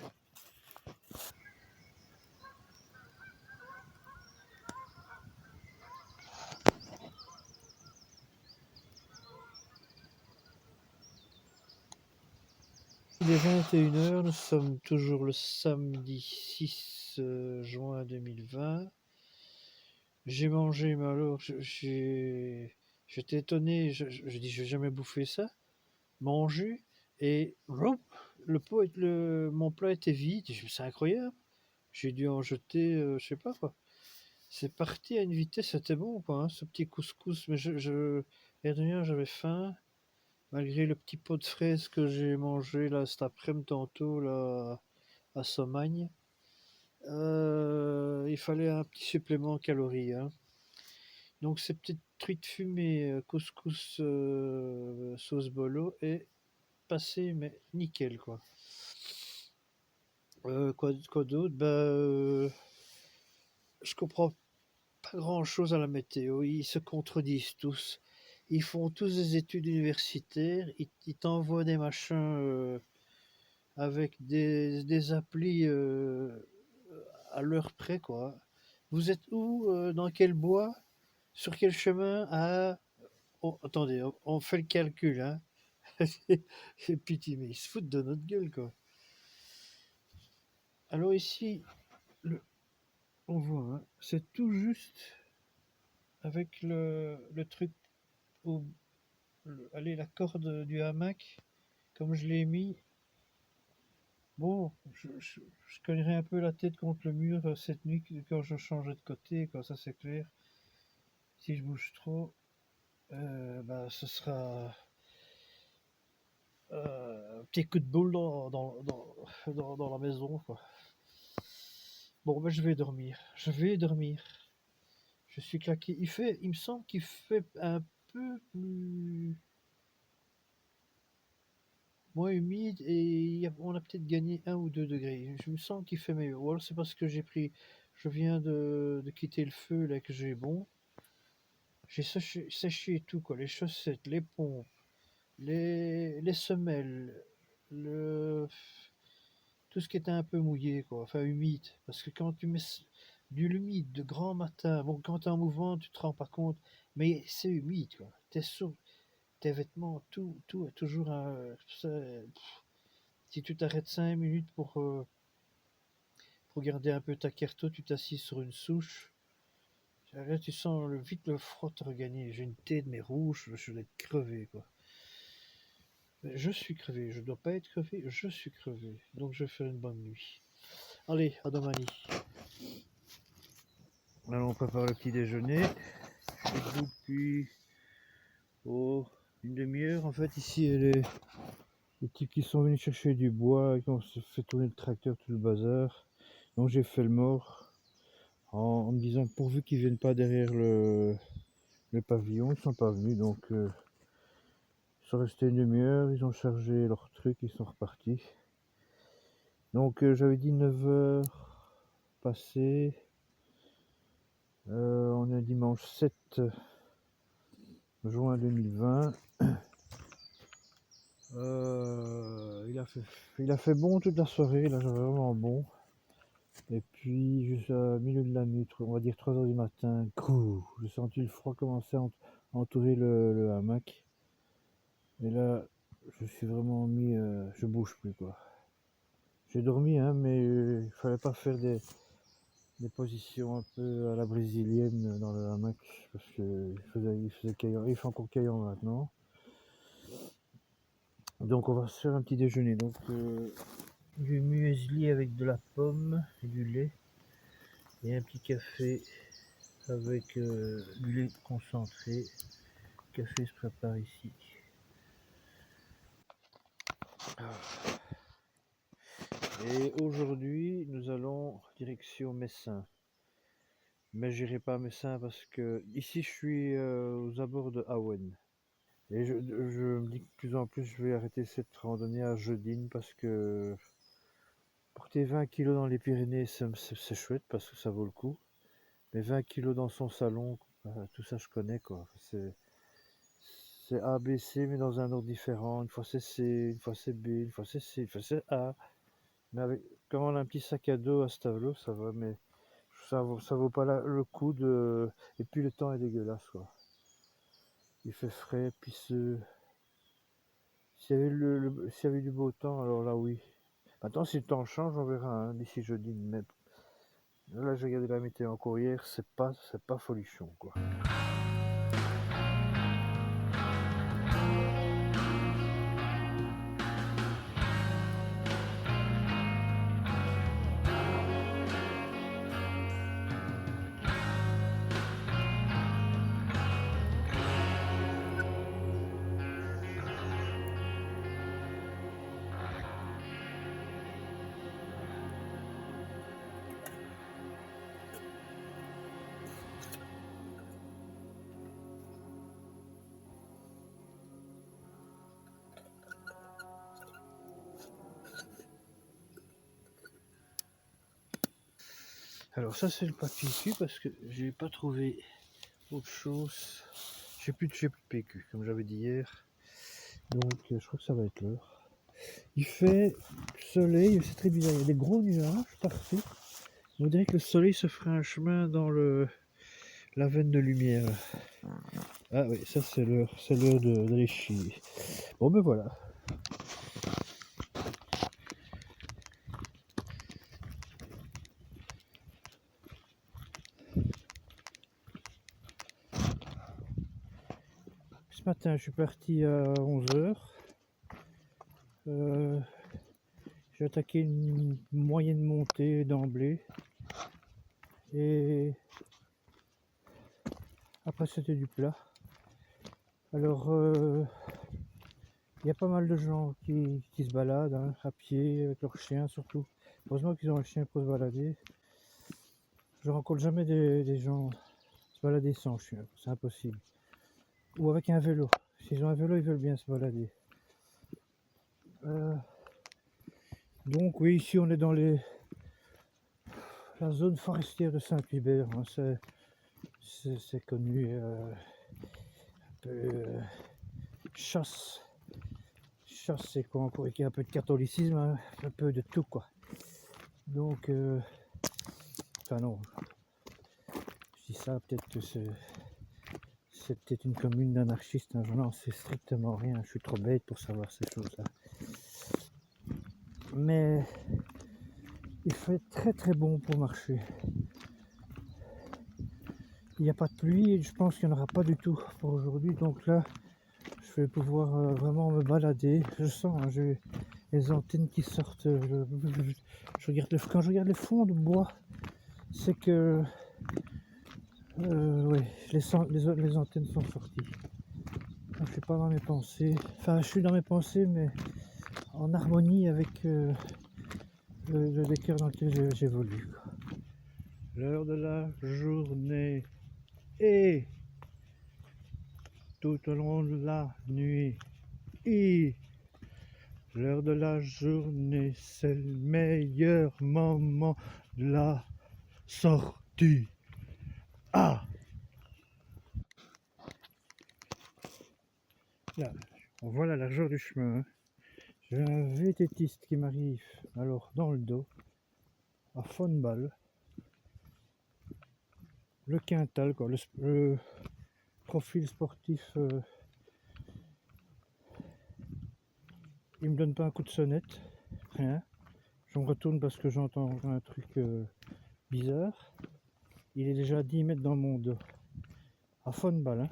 S1: Il est 21h, nous sommes toujours le samedi 6 juin 2020. J'ai mangé, mais alors j'étais étonné, je dis je vais jamais bouffer ça. Manger, et mon plat était vide, c'est incroyable. J'ai dû en jeter, je sais pas quoi. C'est parti à une vitesse, c'était bon quoi, hein, ce petit couscous, mais dernière j'avais faim. Malgré le petit pot de fraises que j'ai mangé là cet après-midi tantôt là, à Somagne, il fallait un petit supplément en calories, hein. Donc ces petites truites fumées, couscous, sauce bolo est passé mais nickel quoi. Quoi d'autre? Je comprends pas grand-chose à la météo. Ils se contredisent tous. Ils font tous des études universitaires. Ils t'envoient des machins avec des applis à l'heure près, quoi. Vous êtes où? Dans quel bois? Sur quel chemin? Ah, oh, attendez, on fait le calcul, hein. Et puis, mais ils se foutent de notre gueule, quoi. Alors ici, on voit, hein, c'est tout juste avec le truc, allez, la corde du hamac, comme je l'ai mis. Bon, je cognerai un peu la tête contre le mur cette nuit quand je changerai de côté, quoi, ça c'est clair. Si je bouge trop, ce sera un petit coup de boule dans la maison, quoi. Bon, je vais dormir. Je vais dormir. Je suis claqué. Il me semble qu'il fait un peu plus... moins humide et on a peut-être gagné 1 ou 2 degrés. Je me sens qu'il fait meilleur. Ou alors c'est parce que je viens de quitter le feu là que j'ai bon. J'ai séché tout quoi, les chaussettes, les pompes, les semelles, le tout ce qui était un peu mouillé quoi, enfin humide. Parce que quand tu mets du humide de grand matin, bon quand t'es en mouvement tu te rends pas compte, mais c'est humide quoi. Tes vêtements, tout est toujours si tu t'arrêtes 5 minutes pour garder un peu ta carto, tu t'assis sur une souche. Là, tu sens vite le froid te regagner. J'ai une tête mais rouge, je vais crever quoi. Je suis crevé, je dois pas être crevé, je suis crevé. Donc je vais faire une bonne nuit. Allez, à demain. Alors on prépare le petit déjeuner. Je suis debout depuis une demi-heure. En fait ici les types qui sont venus chercher du bois et qui ont fait tourner le tracteur, tout le bazar. Donc j'ai fait le mort en me disant que pourvu qu'ils viennent pas derrière le pavillon, ils sont pas venus. Donc ils sont restés une demi-heure, ils ont chargé leur truc, ils sont repartis. Donc j'avais dit 9h passé. On est dimanche 7 juin 2020. Il a fait bon toute la soirée, là j'avais vraiment bon. Et puis jusqu'à milieu de la nuit, on va dire 3h du matin, j'ai senti le froid commencer à entourer le hamac. Et là, je suis vraiment mis, je bouge plus quoi. J'ai dormi hein, mais il fallait pas faire des positions un peu à la brésilienne dans le hamac parce que il faisait caillant, il fait encore caillant maintenant. Donc on va se faire un petit déjeuner. Donc du muesli avec de la pomme et du lait et un petit café avec du lait concentré. Le café se prépare ici. Et aujourd'hui nous allons direction Messin. Mais j'irai pas à Messin parce que ici je suis aux abords de Awen. Et je me dis que de plus en plus je vais arrêter cette randonnée à Jeudine parce que porter 20 kilos dans les Pyrénées c'est chouette parce que ça vaut le coup. Mais 20 kilos dans son salon, tout ça je connais quoi. C'est A, B, C mais dans un ordre différent. Une fois c'est C, une fois c'est B, une fois c'est C, une fois c'est A. Mais comme on a un petit sac à dos à Stavelot, ça va, mais ça vaut pas le coup de. Et puis le temps est dégueulasse quoi. Il fait frais, puis s'il y avait du beau temps, alors là oui. Maintenant si le temps change, on verra hein, d'ici jeudi. Mais là j'ai regardé la météo encore hier, c'est pas folichon quoi. Alors ça c'est le papier cul parce que j'ai pas trouvé autre chose. J'ai plus de PQ comme j'avais dit hier. Donc je crois que ça va être l'heure. Il fait soleil, c'est très bizarre. Il y a des gros nuages partout. On dirait que le soleil se ferait un chemin dans la veine de lumière. Ah oui, ça c'est l'heure d'aller chier. Bon ben voilà. Ce matin je suis parti à 11h. J'ai attaqué une moyenne montée d'emblée. Et après c'était du plat. Alors il y a pas mal de gens qui se baladent hein, à pied avec leurs chiens surtout. Heureusement qu'ils ont un chien pour se balader. Je rencontre jamais des gens se balader sans chien, c'est impossible. Ou avec un vélo. S'ils ont un vélo, ils veulent bien se balader.
S2: Donc oui, ici on est dans la zone forestière de Saint-Hubert, hein, c'est connu, un peu, chasse, c'est quoi encore, avec un peu de catholicisme, hein, un peu de tout quoi. Donc, enfin non, je dis ça, peut-être que c'est peut-être une commune d'anarchistes, hein, non, c'est strictement rien, je suis trop bête pour savoir ces choses-là. Mais il fait très très bon pour marcher. Il n'y a pas de pluie et je pense qu'il n'y en aura pas du tout pour aujourd'hui, donc là je vais pouvoir vraiment me balader. Je sens, hein, j'ai les antennes qui sortent, quand je regarde les fonds de bois, c'est que ouais, les antennes sont sorties. Je suis pas dans mes pensées, enfin je suis dans mes pensées mais en harmonie avec le décor dans lequel j'évolue. L'heure de la journée et tout au long de la nuit et l'heure de la journée, c'est le meilleur moment de la sortie. Ah, là, on voit la largeur du chemin, hein. J'ai un vététiste qui m'arrive alors dans le dos, à fond de balle, le quintal, quoi, le profil sportif, il me donne pas un coup de sonnette, rien. Je me retourne parce que j'entends un truc bizarre. Il est déjà à 10 mètres dans mon dos, à fond de balle, hein.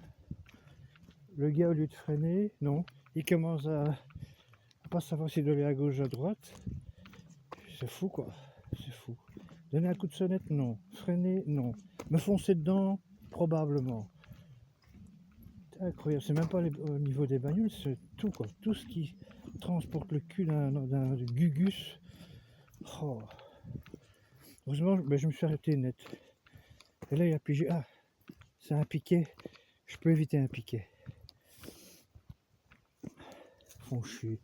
S2: Le gars, au lieu de freiner, non, il commence à pas savoir s'il doit aller à gauche, à droite. C'est fou quoi, c'est fou. Donner un coup de sonnette, non. Freiner, non. Me foncer dedans, probablement. C'est incroyable, c'est même pas au niveau des bagnoles, c'est tout quoi. Tout ce qui transporte le cul d'un gugus. Oh. Heureusement, je me suis arrêté net. Et là, il a pigé. Ah, c'est un piquet. Je peux éviter un piquet. Fonchu.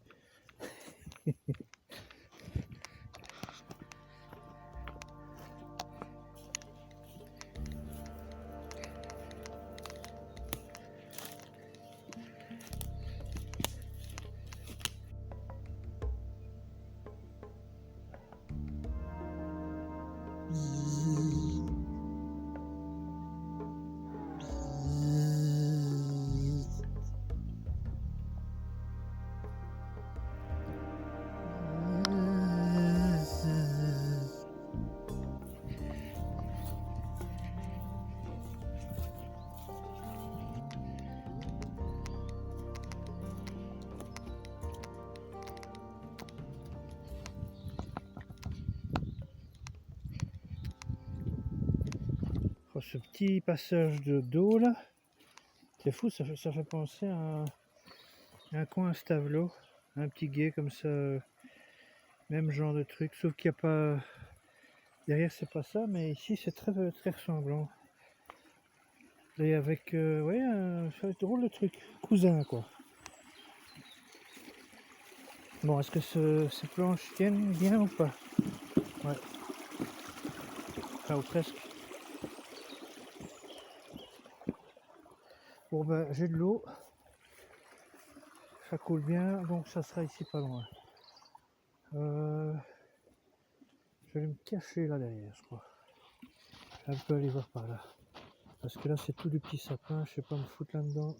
S2: Oh, ce petit passage d'eau là, c'est fou, ça fait penser à un coin à Stavelot, un petit gué comme ça, même genre de truc, sauf qu'il n'y a pas. Derrière, c'est pas ça, mais ici, c'est très, très ressemblant. Et avec, ouais, ça va être drôle le truc, cousin quoi. Bon, est-ce que ces planches tiennent bien ou pas? Ouais, enfin, ou presque. Bon, ben, j'ai de l'eau, ça coule bien, donc ça sera ici pas loin. Je vais me cacher là derrière, je crois. Je vais un peu aller voir par là. Parce que là, c'est tout du petit sapin, je sais pas me foutre là-dedans.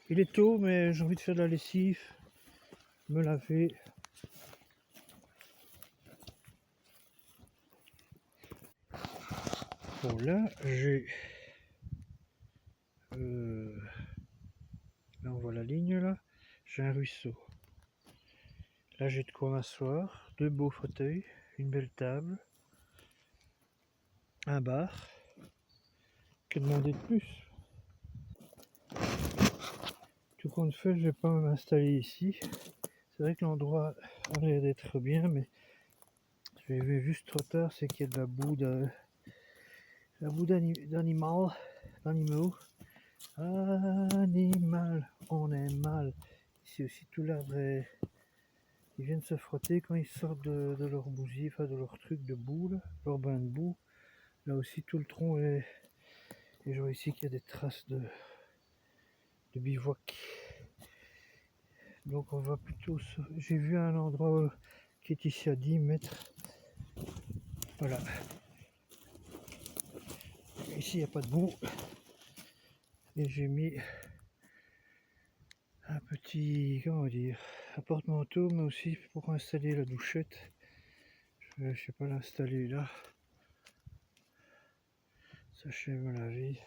S2: Il est tôt, mais j'ai envie de faire de la lessive, me laver. Bon, là, j'ai... là, on voit la ligne, là. J'ai un ruisseau. Là, j'ai de quoi m'asseoir. 2 beaux fauteuils, une belle table, un bar. Que demander de plus? Tout compte fait, je vais pas m'installer ici. C'est vrai que l'endroit a l'air d'être bien, mais je l'ai vu juste trop tard, c'est qu'il y a de la boue d'animaux. Animal, on est mal.
S1: Ici aussi, tout l'arbre est... Ils viennent se frotter quand ils sortent de leur bougie, enfin de leur truc de boue, là, leur bain de boue. Là aussi, tout le tronc est... Et je vois ici qu'il y a des traces de bivouac. Donc on va plutôt... J'ai vu un endroit qui est ici à 10 mètres. Voilà. Ici, il n'y a pas de boue. Et j'ai mis un petit, comment dire, un porte-manteau, mais aussi pour installer la douchette. Je ne sais pas l'installer là. Sachez me laver.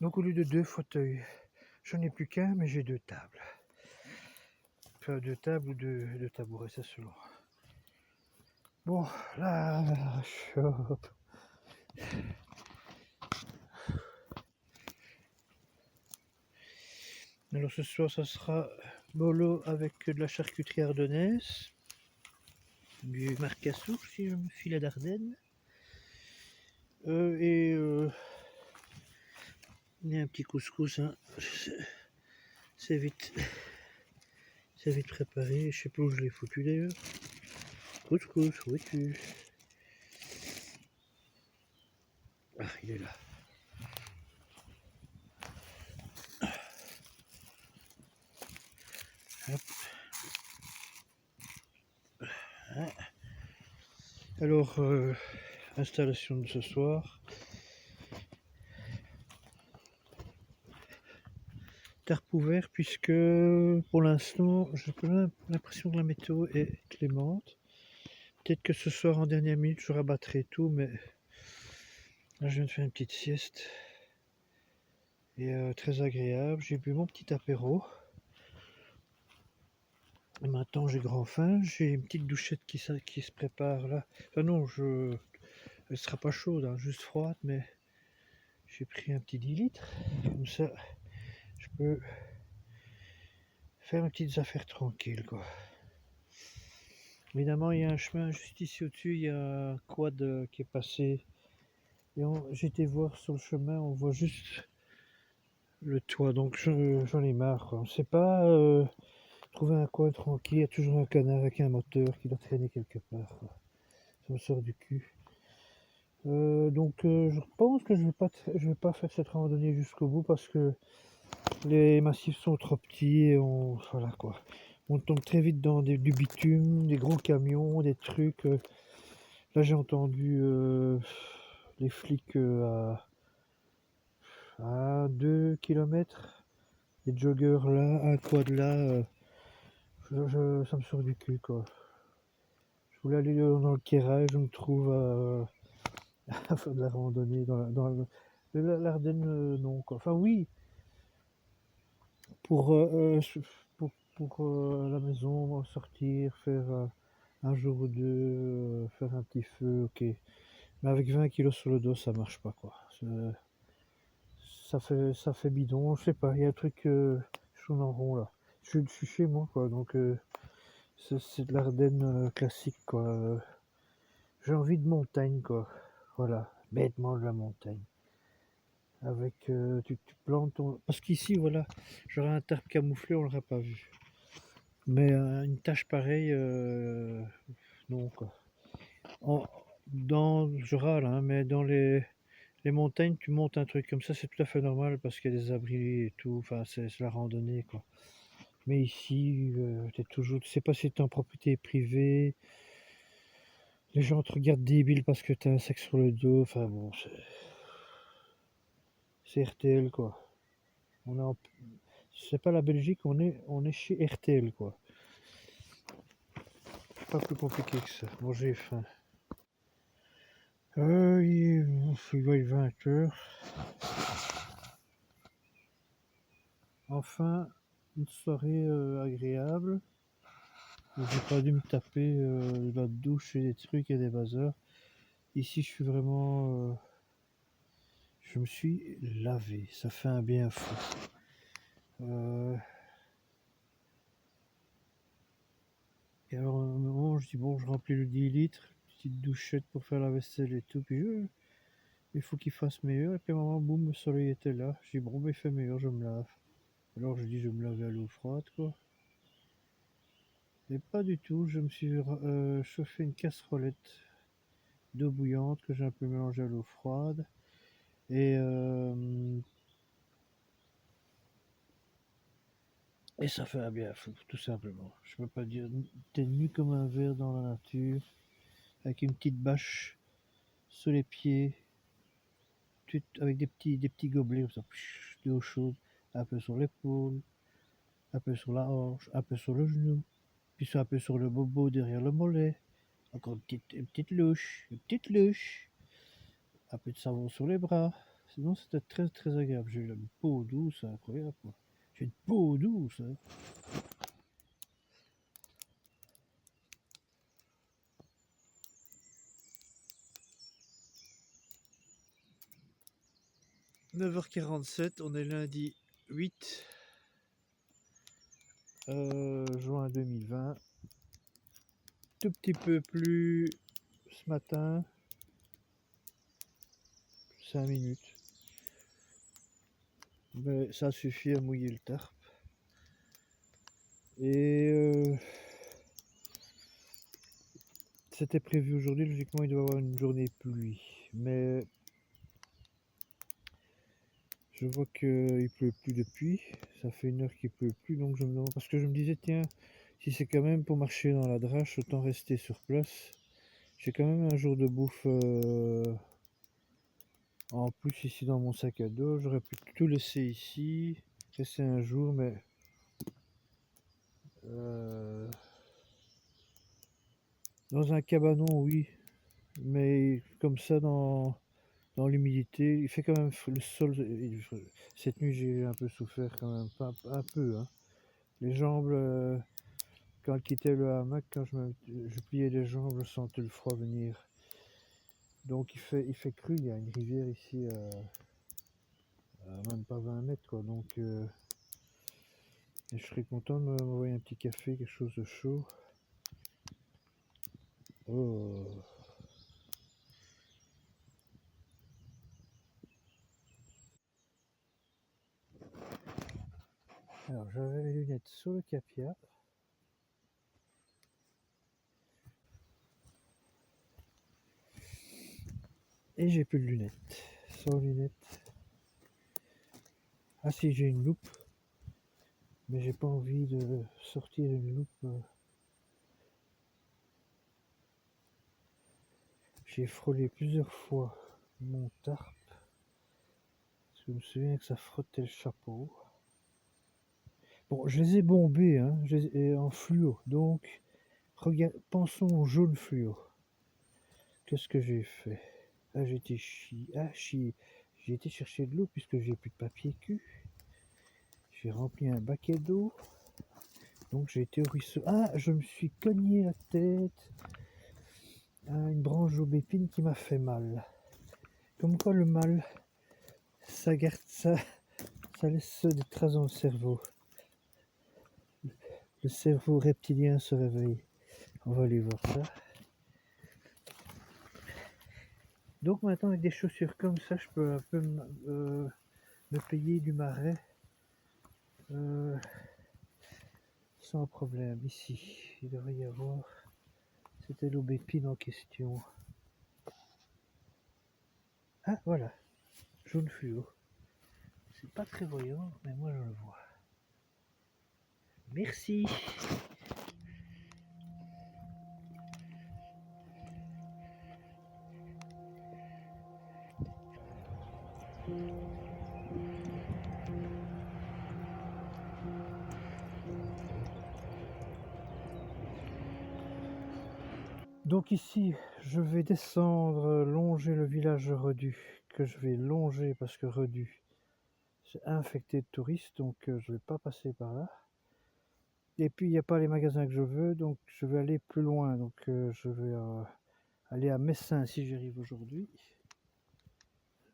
S1: Donc au lieu de 2 fauteuils, j'en ai plus qu'un, mais j'ai 2 tables. Enfin 2 tables ou 2 tabourets, c'est selon. Bon, là, shop. Alors ce soir, ça sera bolo avec de la charcuterie ardennaise, du marcassou, si je me filet d'Ardennes. Et un petit couscous, hein. C'est vite préparé. Je sais pas où je l'ai foutu d'ailleurs. Couscous, où es-tu? Ah, il est là. Hop. Ah. Alors, installation de ce soir. Tarp ouvert puisque pour l'instant j'ai l'impression que la météo est clémente. Peut-être que ce soir en dernière minute je rabattrai tout, mais là je viens de faire une petite sieste et très agréable. J'ai bu mon petit apéro. Et maintenant j'ai grand faim. J'ai une petite douchette qui se prépare là. Enfin non, elle sera pas chaude, hein, juste froide, mais j'ai pris un petit 10 litres. Comme ça je peux faire mes petites affaires tranquilles, quoi. Évidemment, il y a un chemin juste ici au-dessus, il y a un quad qui est passé. Et j'ai été voir sur le chemin, on voit juste le toit, donc j'en ai marre, quoi. On ne sait pas trouver un coin tranquille, il y a toujours un canard avec un moteur qui doit traîner quelque part, quoi. Ça me sort du cul. Donc je pense que je vais pas faire cette randonnée jusqu'au bout parce que les massifs sont trop petits et voilà quoi. On tombe très vite dans du bitume, des gros camions, des trucs. Là j'ai entendu les flics à 2 km, des joggers là, un quad là. Ça me sort du cul quoi. Je voulais aller dans le Kéra, je me trouve à faire de la randonnée dans l'Ardenne, non quoi. Enfin oui, pour, la maison, sortir, faire un jour ou deux, faire un petit feu, ok. Mais avec 20 kilos sur le dos, ça marche pas quoi. Ça fait bidon, je sais pas, il y a un truc, je tourne en rond là. Je suis chez moi quoi, donc c'est de l'Ardenne classique quoi. J'ai envie de montagne quoi. Voilà, bêtement de la montagne. Avec tu plantes ton. Parce qu'ici voilà, j'aurais un tarp camouflé, on l'aurait pas vu. Mais une tâche pareille, non quoi. Je râle, hein, mais dans les montagnes, tu montes un truc comme ça, c'est tout à fait normal parce qu'il y a des abris et tout, enfin c'est la randonnée quoi. Mais ici, tu sais pas si t'es en propriété privée, les gens te regardent débile parce que t'as un sac sur le dos, enfin bon, c'est RTL quoi. C'est pas la Belgique, on est chez RTL quoi. Pas plus compliqué que ça. Bon, j'ai faim. Il doit être 20 h. Enfin, une soirée agréable. J'ai pas dû me taper la douche et des trucs et des bazars. Ici, je suis vraiment. Je me suis lavé. Ça fait un bien fou. Et alors, à un moment, je dis bon, je remplis le 10 litres, petite douchette pour faire la vaisselle et tout. Puis il faut qu'il fasse meilleur. Et puis à un moment, boum, le soleil était là. Je dis bon, mais il fait meilleur, je me lave.
S2: Alors je dis je vais me laver à l'eau froide quoi. Et pas du tout, je me suis chauffé une casserolette d'eau bouillante que j'ai un peu mélangée à l'eau froide. Et ça fait un bien fou, tout simplement. Je peux pas dire, t'es nu comme un verre dans la nature, avec une petite bâche sous les pieds, avec des petits gobelets comme ça, d'eau chaude, un peu sur l'épaule, un peu sur la hanche, un peu sur le genou, puis un peu sur le bobo derrière le mollet, encore une petite louche, un peu de savon sur les bras. Sinon, c'était très très agréable. J'ai eu une peau douce, incroyable quoi. J'ai une peau douce. Hein. 9h47, on est lundi 8 juin 2020. Tout petit peu plus ce matin, 5 minutes. Mais ça suffit à mouiller le tarp. Et c'était prévu aujourd'hui, logiquement il doit y avoir une journée de pluie. Mais je vois qu'il pleut plus depuis. Ça fait une heure qu'il pleut plus, donc je me demande. Parce que je me disais, tiens, si c'est quand même pour marcher dans la drache, autant rester sur place. J'ai quand même un jour de bouffe en plus ici dans mon sac à dos. J'aurais pu tout laisser ici, rester un jour, mais dans un cabanon, oui. Mais comme ça, dans l'humidité, il fait quand même le sol. Cette nuit, j'ai un peu souffert quand même, pas un peu. Hein. Les jambes, quand elle quittait le hamac, quand je pliais les jambes, je sentais le froid venir. Donc il fait cru, il y a une rivière ici à même pas 20 mètres quoi. Donc je serais content de m'envoyer un petit café, quelque chose de chaud. Oh. Alors j'avais les lunettes sur le capia. Et j'ai plus de lunettes. Sans lunettes. Ah si, j'ai une loupe. Mais j'ai pas envie de sortir une loupe. J'ai frôlé plusieurs fois mon tarp. Parce que je me souviens que ça frottait le chapeau. Bon, je les ai bombés hein, en fluo. Donc, pensons au jaune fluo. Qu'est-ce que j'ai fait? Ah, j'ai été J'ai été chercher de l'eau puisque j'ai plus de papier cul. J'ai rempli un baquet d'eau. Donc j'ai été au ruisseau. Ah, je me suis cogné la tête à une branche d'aubépine qui m'a fait mal. Comme quoi le mal, ça garde ça laisse des traces dans le cerveau. Le cerveau reptilien se réveille. On va aller voir ça. Donc maintenant avec des chaussures comme ça, je peux un peu me payer du marais sans problème. Ici, il devrait y avoir. C'était l'aubépine en question. Ah voilà, jaune fluo. C'est pas très voyant, mais moi je le vois. Merci. Donc ici, je vais descendre, longer le village de Redu, que je vais longer parce que Redu, c'est infecté de touristes, donc je vais pas passer par là. Et puis il n'y a pas les magasins que je veux, donc je vais aller plus loin. Donc je vais aller à Messin si j'arrive aujourd'hui.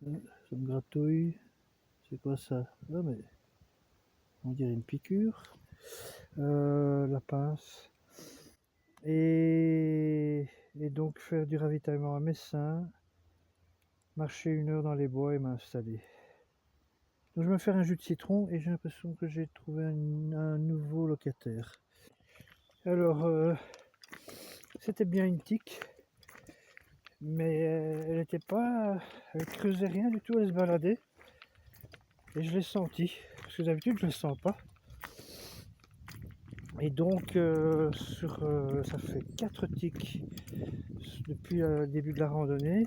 S2: Ça me gratouille. C'est quoi ça? Ah mais on dirait une piqûre. La pince. Et donc faire du ravitaillement à Messin, marcher 1 heure dans les bois et m'installer.
S1: Donc je vais me faire un jus de citron et j'ai l'impression que j'ai trouvé un nouveau locataire. Alors, c'était bien une tique, mais elle était pas... Elle creusait rien du tout, elle se baladait. Et je l'ai senti, parce que d'habitude je ne le sens pas. Et donc, ça fait 4 tiques depuis le début de la randonnée.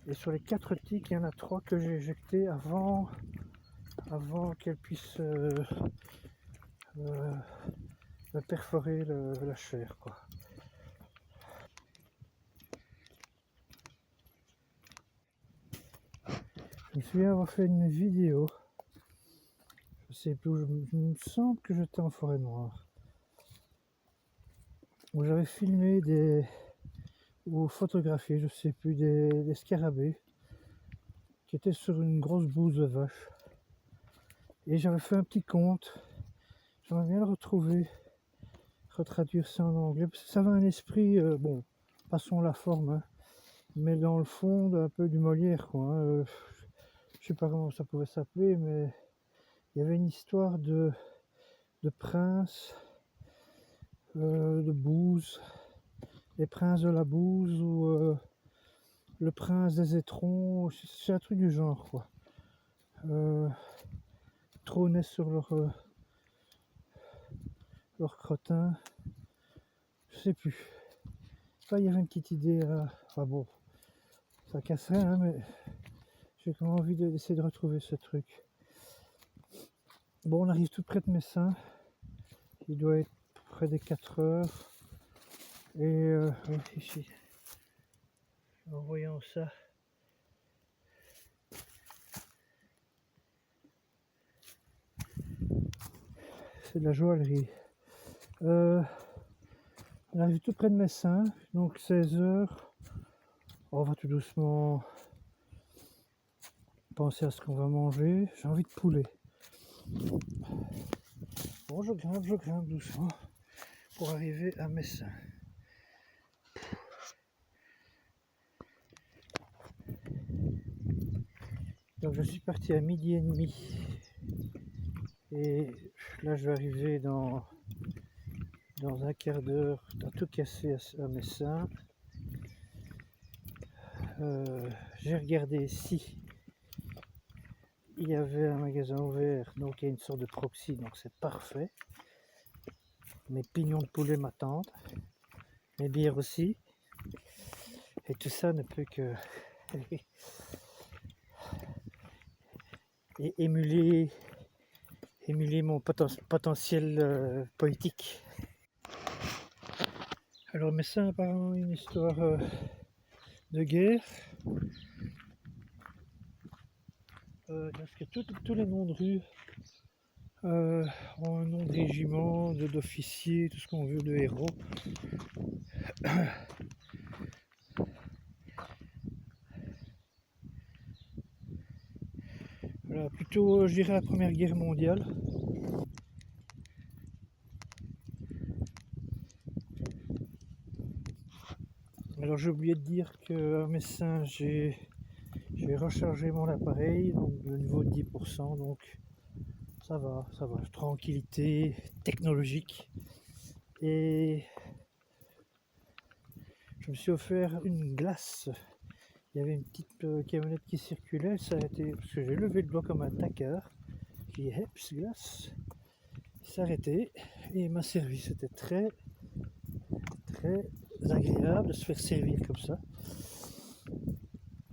S1: Et sur les 4 tiques, il y en a 3 que j'ai éjectées avant qu'elles puissent perforer la chair, quoi. Je me souviens avoir fait une vidéo, je sais plus où, il me semble que j'étais en forêt noire, où j'avais filmé ou photographié, je sais plus, des scarabées qui étaient sur une grosse bouse de vache. Et j'avais fait un petit conte, j'aimerais bien le retrouver, retraduire ça en anglais, parce que ça avait un esprit, bon, passons la forme, hein, mais dans le fond, un peu du Molière, quoi. Hein, je sais pas comment ça pouvait s'appeler, mais il y avait une histoire de prince, de bouse, les princes de la bouse, ou le prince des étrons, c'est un truc du genre, quoi. Trônaient sur leur crottin, je sais plus. Enfin, il y avait une petite idée, ah bon, ça casserait, hein, mais j'ai quand même envie d'essayer de retrouver ce truc. Bon, on arrive tout près de Messin, il doit être près des 4 heures, et ici, en voyant ça, c'est de la joaillerie. On arrive tout près de Messin, donc 16 heures. On va tout doucement penser à ce qu'on va manger. J'ai envie de poulet. Bon, je grimpe doucement pour arriver à Messin. Donc je suis parti à 12h30 et là je vais arriver dans un quart d'heure à tout casser à Messin. J'ai regardé si il y avait un magasin ouvert, donc il y a une sorte de proxy, donc c'est parfait. Mes pignons de poulet m'attendent, mes bières aussi, et tout ça ne peut que émuler mon potentiel poétique. Alors Messin, apparemment une histoire de guerre, parce que tous les noms de rue ont un nom de régiment, d'officier, tout ce qu'on veut, de héros. Voilà, plutôt je dirais la Première Guerre mondiale. Alors j'ai oublié de dire qu'à Messin j'ai rechargé mon appareil, donc le niveau de 10%, donc ça va, tranquillité technologique. Et je me suis offert une glace. Il y avait une petite camionnette qui circulait, ça a été, parce que j'ai levé le doigt comme un tacard, qui est Heps glace, il s'est arrêté et il m'a servi. C'était très agréable de se faire servir comme ça.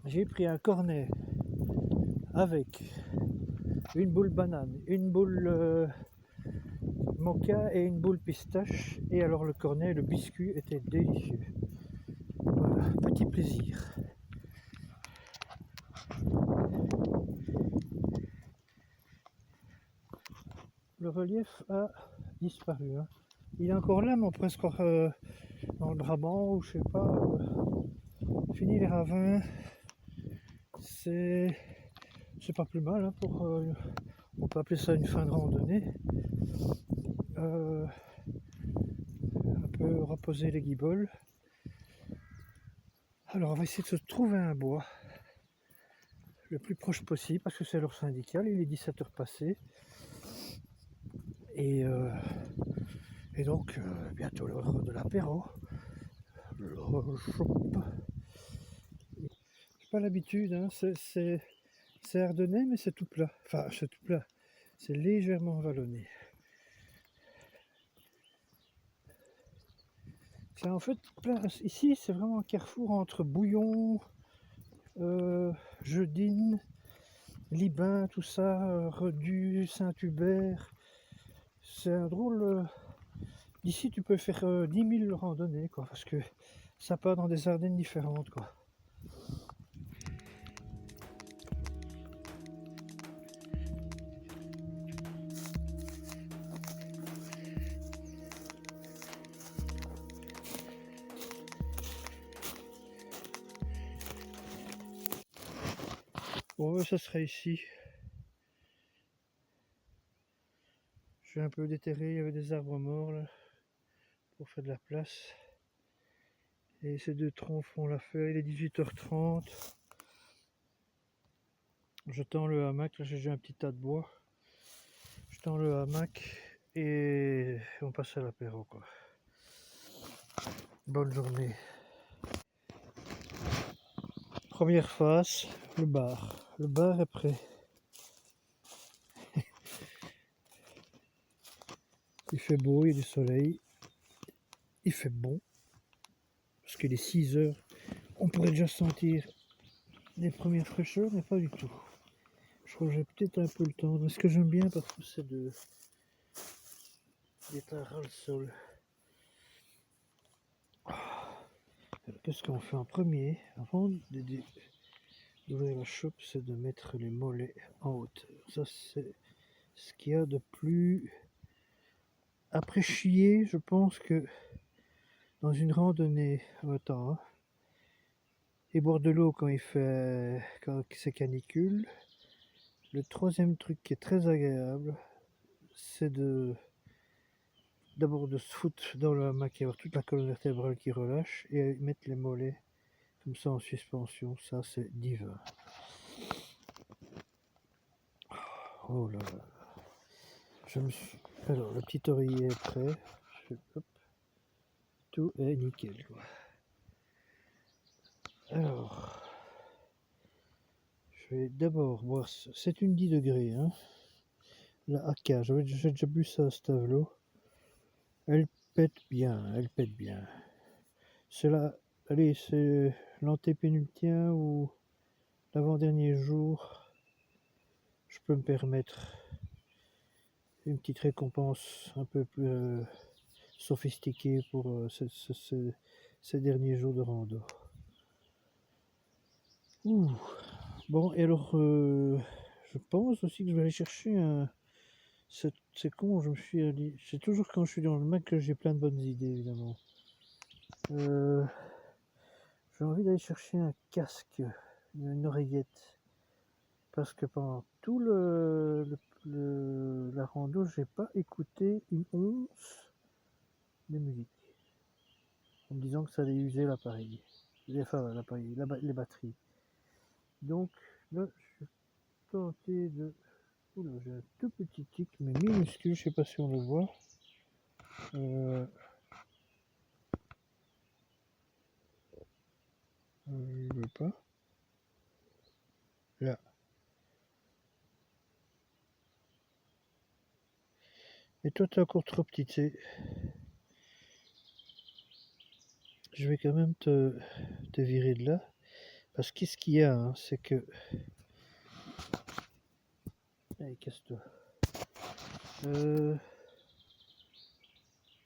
S1: J'ai pris un cornet avec une boule banane, une boule mocha et une boule pistache, et alors le cornet, le biscuit était délicieux. Voilà, petit plaisir. Le relief a disparu, hein. Il est encore là, mais on pourrait se croire dans le Brabant, ou je sais pas. Fini les ravins, c'est pas plus mal, hein, on peut appeler ça une fin de randonnée. Un peu reposer les guiboles. Alors on va essayer de se trouver un bois. le plus proche possible parce que c'est l'heure syndicale, il est 17h passé. Et donc, bientôt l'heure de l'apéro. J'ai pas l'habitude, hein. C'est ardennais, mais c'est tout plat. Enfin, c'est tout plat. C'est légèrement vallonné. C'est en fait ici, c'est vraiment un carrefour entre Bouillon, Jeudine, Libin, tout ça, Redus, Saint-Hubert. C'est un drôle. D'ici, tu peux faire 10 000 randonnées, quoi, parce que ça part dans des Ardennes différentes, quoi. Bon, ça serait ici. Je suis un peu déterré, il y avait des arbres morts là, pour faire de la place. Et ces deux troncs font l'affaire, il est 18h30. Je tends le hamac, là j'ai déjà un petit tas de bois. Je tends le hamac et on passe à l'apéro, quoi. Bonne journée. Première phase, le bar. Le bar est prêt. Il fait beau, il y a du soleil. Il fait bon. Parce qu'il est 6h. On pourrait déjà sentir les premières fraîcheurs, mais pas du tout. Je crois que j'ai peut-être un peu le temps. Mais ce que j'aime bien parfois, c'est d'être à ras le sol. Alors, qu'est-ce qu'on fait en premier avant d'ouvrir la chope, c'est de mettre les mollets en hauteur. Ça, c'est ce qu'il y a de plus après chier, je pense que dans une randonnée au temps, et boire de l'eau quand c'est canicule. Le troisième truc qui est très agréable, c'est d'abord de se foutre dans le hamac et avoir toute la colonne vertébrale qui relâche et mettre les mollets comme ça en suspension. Ça, c'est divin. Oh là là. Alors, le petit oreiller est prêt. Hop. Tout est nickel, quoi. Alors, je vais d'abord boire. C'est une 10 degrés, hein. La AK, j'ai déjà bu ça à Stavelot. Elle pète bien, elle pète bien. Allez, c'est l'antépénultien ou l'avant-dernier jour. Je peux me permettre une petite récompense un peu plus sophistiquée pour ces derniers jours de rando. Ouh. Bon, et alors, je pense aussi que je vais aller chercher un. C'est con, je me suis dit. C'est toujours quand je suis dans le Mac que j'ai plein de bonnes idées, évidemment. J'ai envie d'aller chercher un casque, une oreillette. Parce que pendant tout la rando, j'ai pas écouté une once de musique. En me disant que ça allait user l'appareil. Enfin, l'appareil, les batteries. Donc, là, je suis tenté de. Oula, j'ai un tout petit tic, mais minuscule, je sais pas si on le voit. Je veux pas. Là. Et toi, t'es encore trop petit, tu sais. Je vais quand même te virer de là. Parce qu'est-ce qu'il y a, hein, c'est que. Allez, casse-toi.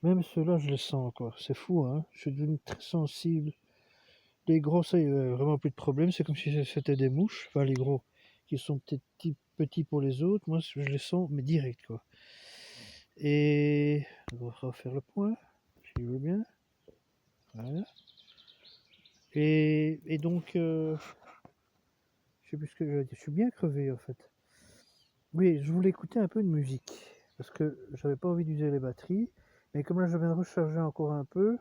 S1: Même ceux-là, je les sens encore. C'est fou, hein. Je suis devenu très sensible. Les gros, ça, il n'y a vraiment plus de problème. C'est comme si c'était des mouches. Enfin, les gros, qui sont peut-être petits pour les autres. Moi, je les sens, mais direct, quoi. Et on va refaire le point, si vous voulez bien. Voilà. Et donc, je sais plus ce que je veux dire. Je suis bien crevé, en fait. Oui, je voulais écouter un peu de musique. Parce que j'avais pas envie d'user les batteries. Mais comme là, je viens de recharger encore un peu.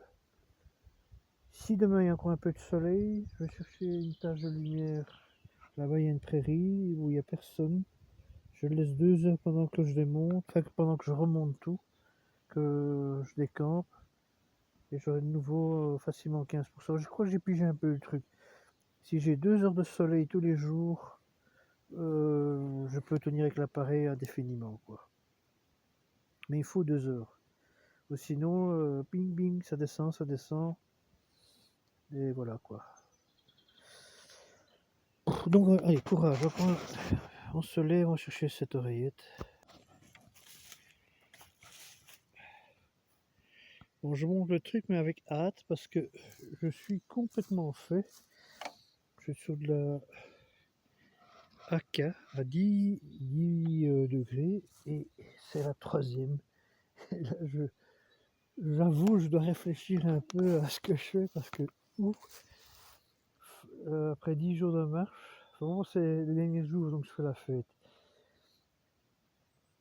S1: Si demain il y a encore un peu de soleil, je vais chercher une tache de lumière Là-bas, il y a une prairie où il n'y a personne. Je le laisse 2 heures pendant que je démonte, enfin pendant que je remonte tout, que je décampe. Et j'aurai de nouveau facilement 15%. Je crois que j'ai pigé un peu le truc. Si j'ai 2 heures de soleil tous les jours, je peux tenir avec l'appareil indéfiniment, quoi. Mais il faut 2 heures. Ou sinon, ping ping, ça descend, ça descend. Et voilà, quoi. Donc, allez, courage. On se lève, on va chercher cette oreillette. Bon, je monte le truc, mais avec hâte, parce que je suis complètement fait. Je suis sur de la AK à 10 degrés, et c'est la 3e. Et là, j'avoue, je dois réfléchir un peu à ce que je fais, parce que, ouf, après 10 jours de marche, vraiment, c'est les derniers jours, donc je fais la fête.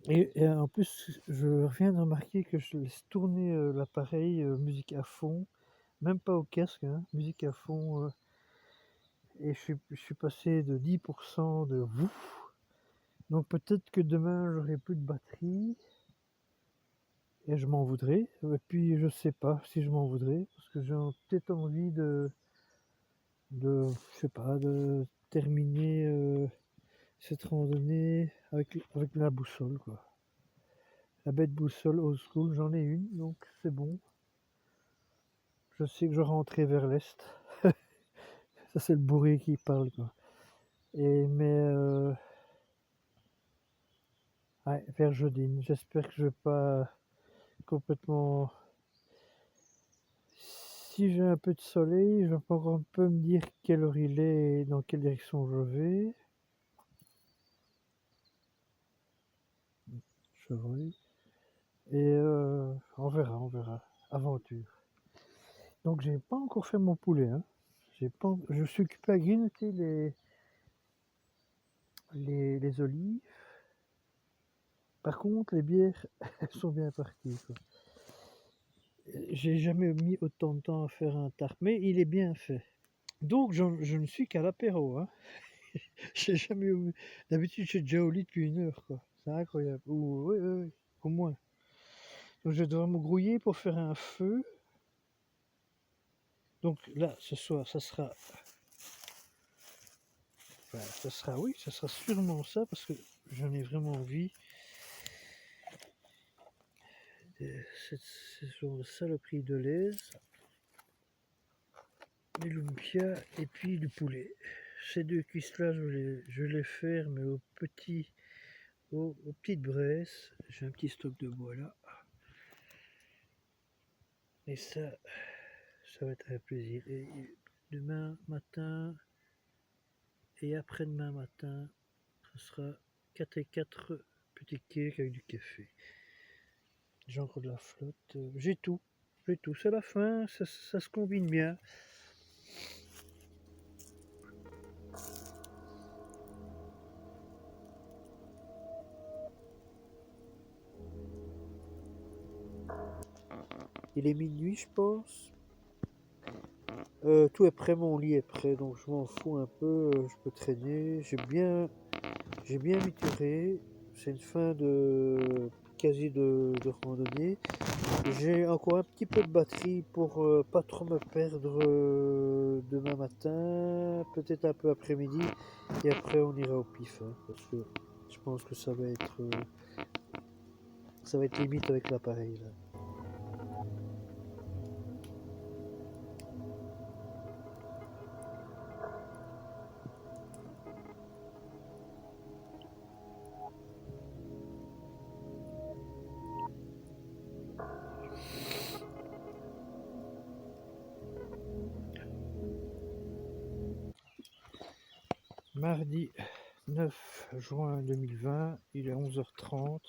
S1: Et en plus, je viens de remarquer que je laisse tourner l'appareil musique à fond, même pas au casque, hein, musique à fond, et je suis passé de 10% de ouf. Donc peut-être que demain j'aurai plus de batterie et je m'en voudrais. Et puis je sais pas si je m'en voudrais parce que j'ai peut-être envie je sais pas, de terminer cette randonnée avec la boussole, quoi. La bête boussole old school, j'en ai une, donc c'est bon. Je sais que je rentrais vers l'est. Ça c'est le bourré qui parle, quoi. Ouais, vers Jodine. J'espère que je vais pas complètement. Si j'ai un peu de soleil, je peux encore un peu me dire quelle heure il est et dans quelle direction je vais. Chevreuil. Et on verra, on verra. Aventure. Donc j'ai pas encore fait mon poulet. Hein. Je suis occupé à grignoter les olives. Par contre, les bières, elles sont bien parties, quoi. J'ai jamais mis autant de temps à faire un tarte, mais il est bien fait. Donc je ne suis qu'à l'apéro. Hein. J'ai jamais eu. D'habitude, je suis déjà au lit depuis 1 heure, quoi. C'est incroyable. Oui, oui, oui, au moins. Donc, je vais devoir me grouiller pour faire un feu. Donc là, ce soir, ça sera. Enfin, ça sera, oui, ça sera sûrement ça, parce que j'en ai vraiment envie. Ce genre de saloperie de l'aise, du lumpia et puis du poulet. Ces 2 cuisses-là, je vais les faire, mais aux petites braises. J'ai un petit stock de bois là. Et ça va être un plaisir. Et demain matin et après-demain matin, ce sera 4 et 4 petits cakes avec du café. J'ai encore de la flotte. J'ai tout. J'ai tout. C'est la fin. Ça se combine bien. Il est minuit, je pense. Tout est prêt, mon lit est prêt, donc je m'en fous un peu. Je peux traîner. J'ai bien mituré. C'est une fin de quasi de randonnée. J'ai encore un petit peu de batterie pour pas trop me perdre demain matin, peut-être un peu après-midi, et après on ira au pif, hein, parce que je pense que ça va être limite avec l'appareil là. Mardi 9 juin 2020, il est 11h30.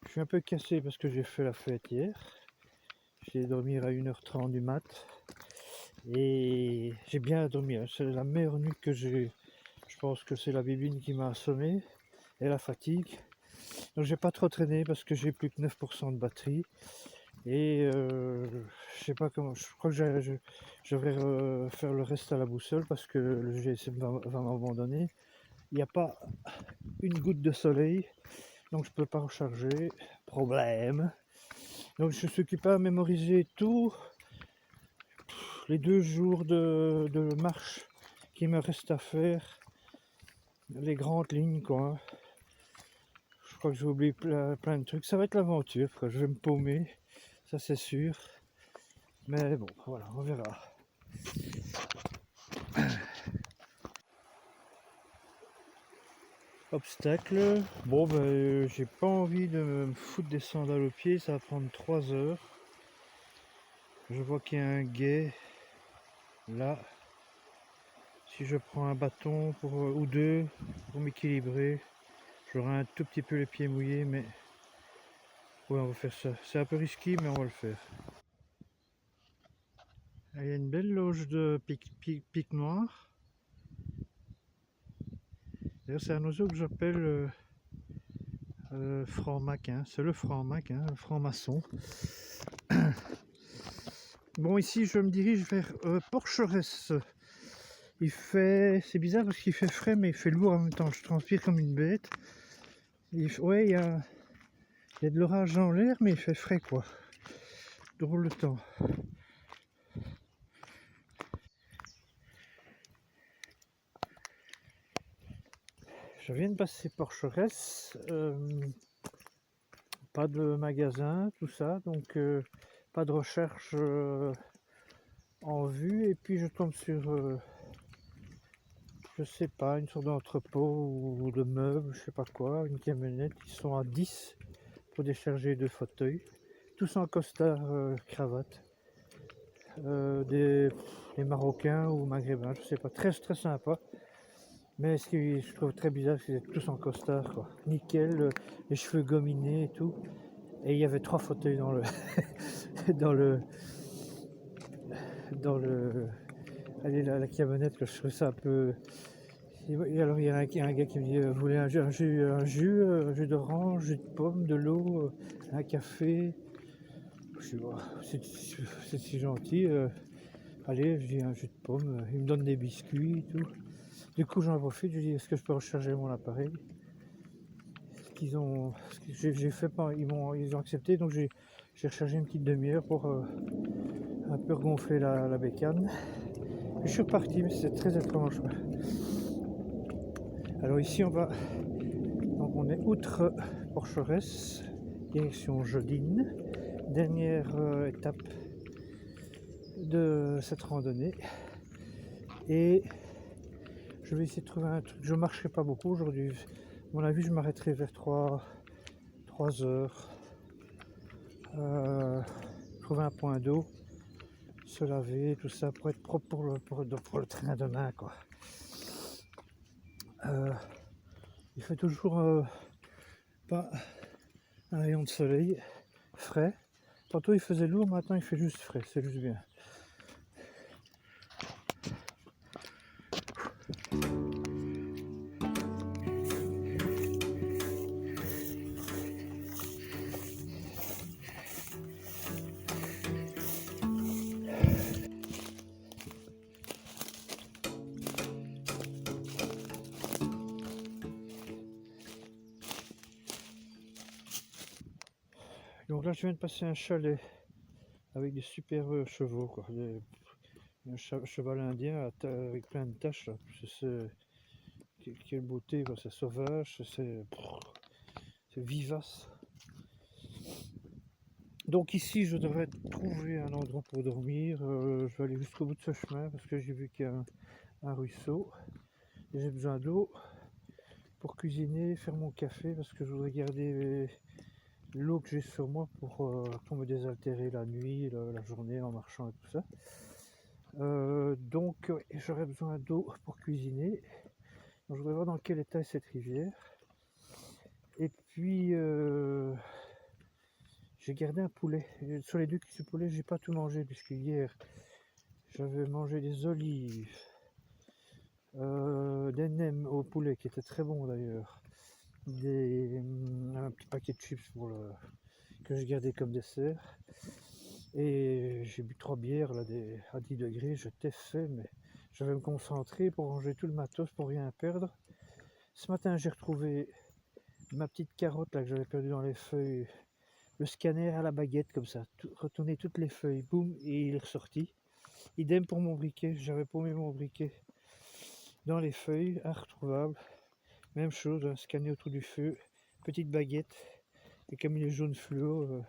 S1: Je suis un peu cassé parce que j'ai fait la fête hier. J'ai dormi à 1h30 du mat. Et j'ai bien dormi. Hein. C'est la meilleure nuit que j'ai. Je pense que c'est la bibine qui m'a assommé et la fatigue. Donc j'ai pas trop traîné parce que j'ai plus que 9% de batterie. Et je sais pas comment, je crois que je vais faire le reste à la boussole parce que le GSM va m'abandonner. Il n'y a pas une goutte de soleil, donc je peux pas recharger. Problème. Donc je suis occupé à mémoriser tout les 2 jours de marche qui me reste à faire, les grandes lignes quoi. Je crois que j'ai oublié plein de trucs. Ça va être l'aventure, quoi. Je vais me paumer, ça c'est sûr. Mais bon, voilà, on verra. Obstacle. Bon, ben, j'ai pas envie de me foutre des sandales aux pieds, ça va prendre 3 heures. Je vois qu'il y a un guet là. Si je prends un bâton ou deux pour m'équilibrer, j'aurai un tout petit peu les pieds mouillés, mais ouais, on va faire ça. C'est un peu risqué, mais on va le faire. Il y a une belle loge de pique noir. D'ailleurs, c'est un oiseau que j'appelle franc-mac, hein. C'est le franc-mac, hein, le franc-maçon. Bon, ici, je me dirige vers Porcheresse. C'est bizarre parce qu'il fait frais, mais il fait lourd en même temps. Je transpire comme une bête. Ouais, il y a de l'orage dans l'air, mais il fait frais, quoi. Drôle de temps. Je viens de passer Porcheresse. Pas de magasin, tout ça, donc pas de recherche en vue. Et puis je tombe sur, je sais pas, une sorte d'entrepôt ou de meubles, je sais pas quoi, une camionnette. Ils sont à 10 pour décharger 2 fauteuils, tous en costard cravate. Des Marocains ou Maghrébins, je sais pas, très très sympa. Mais ce que je trouve très bizarre, c'est qu'ils étaient tous en costard, quoi. Nickel, les cheveux gominés et tout. Et il y avait 3 fauteuils dans le dans le dans le allez la camionnette, que je trouve ça un peu. Et alors il y a un gars qui me dit vous voulez un jus d'orange, jus de pomme, de l'eau, un café. Je dis oh, c'est si gentil. Allez, je dis un jus de pomme, il me donne des biscuits et tout. Du coup j'en profite, je dis est-ce que je peux recharger mon appareil. J'ai fait pas, ils ont accepté, donc j'ai rechargé une petite demi-heure pour un peu regonfler la bécane. Je suis reparti, mais c'est très étrange. Alors ici donc on est outre Porcheresse, direction Jodine, dernière étape de cette randonnée. Et je vais essayer de trouver un truc. Je ne marcherai pas beaucoup aujourd'hui. À mon avis, je m'arrêterai vers 3 heures. Trouver un point d'eau, se laver, tout ça pour être propre pour le train demain, quoi. Il fait toujours pas un rayon de soleil frais. Tantôt il faisait lourd, maintenant il fait juste frais, c'est juste bien. Donc là je viens de passer un chalet avec des super chevaux, quoi. Un cheval indien avec plein de taches là. Quelle beauté, quoi. C'est sauvage, c'est vivace. Donc ici je devrais trouver un endroit pour dormir. Je vais aller jusqu'au bout de ce chemin parce que j'ai vu qu'il y a un ruisseau. J'ai besoin d'eau pour cuisiner, faire mon café parce que je voudrais garder l'eau que j'ai sur moi pour me désaltérer la nuit, la journée en marchant et tout ça. Donc j'aurais besoin d'eau pour cuisiner. Donc, je voudrais voir dans quel état est cette rivière. Et puis j'ai gardé un poulet. Et sur les 2 cuisses de poulet, j'ai pas tout mangé puisque hier j'avais mangé des olives, des nems au poulet qui étaient très bons d'ailleurs, un petit paquet de chips pour le. que je gardais comme dessert. Et j'ai bu 3 bières là, à 10 degrés, j'étais fait, mais je vais me concentrer pour ranger tout le matos pour rien perdre. Ce matin, j'ai retrouvé ma petite carotte là que j'avais perdue dans les feuilles, le scanner à la baguette comme ça, retourner toutes les feuilles, boum, et il est ressorti. Idem pour mon briquet, j'avais paumé mon briquet dans les feuilles, inretrouvable. Même chose, un scanner autour du feu, petite baguette, et comme il est jaune fluo,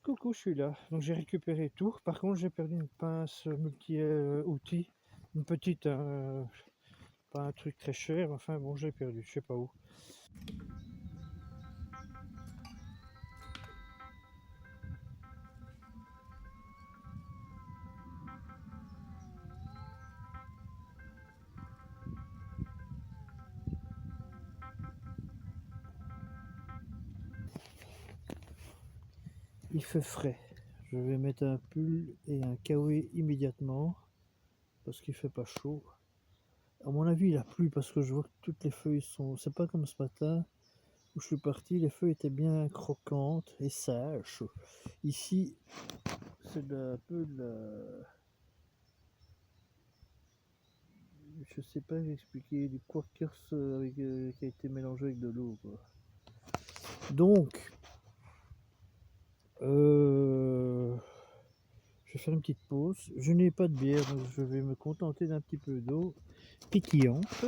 S1: coucou, je suis là. Donc j'ai récupéré tout. Par contre, j'ai perdu une pince multi-outil, une petite, pas un truc très cher, enfin bon, j'ai perdu, je sais pas où. Il fait frais. Je vais mettre un pull et un kawaii immédiatement parce qu'il fait pas chaud. À mon avis, il a plu parce que je vois que toutes les feuilles sont. C'est pas comme ce matin où je suis parti, les feuilles étaient bien croquantes et sèches. Ici, c'est un peu de la. Je sais pas expliquer, du quarkers qui a été mélangé avec de l'eau, quoi. Donc, je vais faire une petite pause. Je n'ai pas de bière, donc je vais me contenter d'un petit peu d'eau pétillante.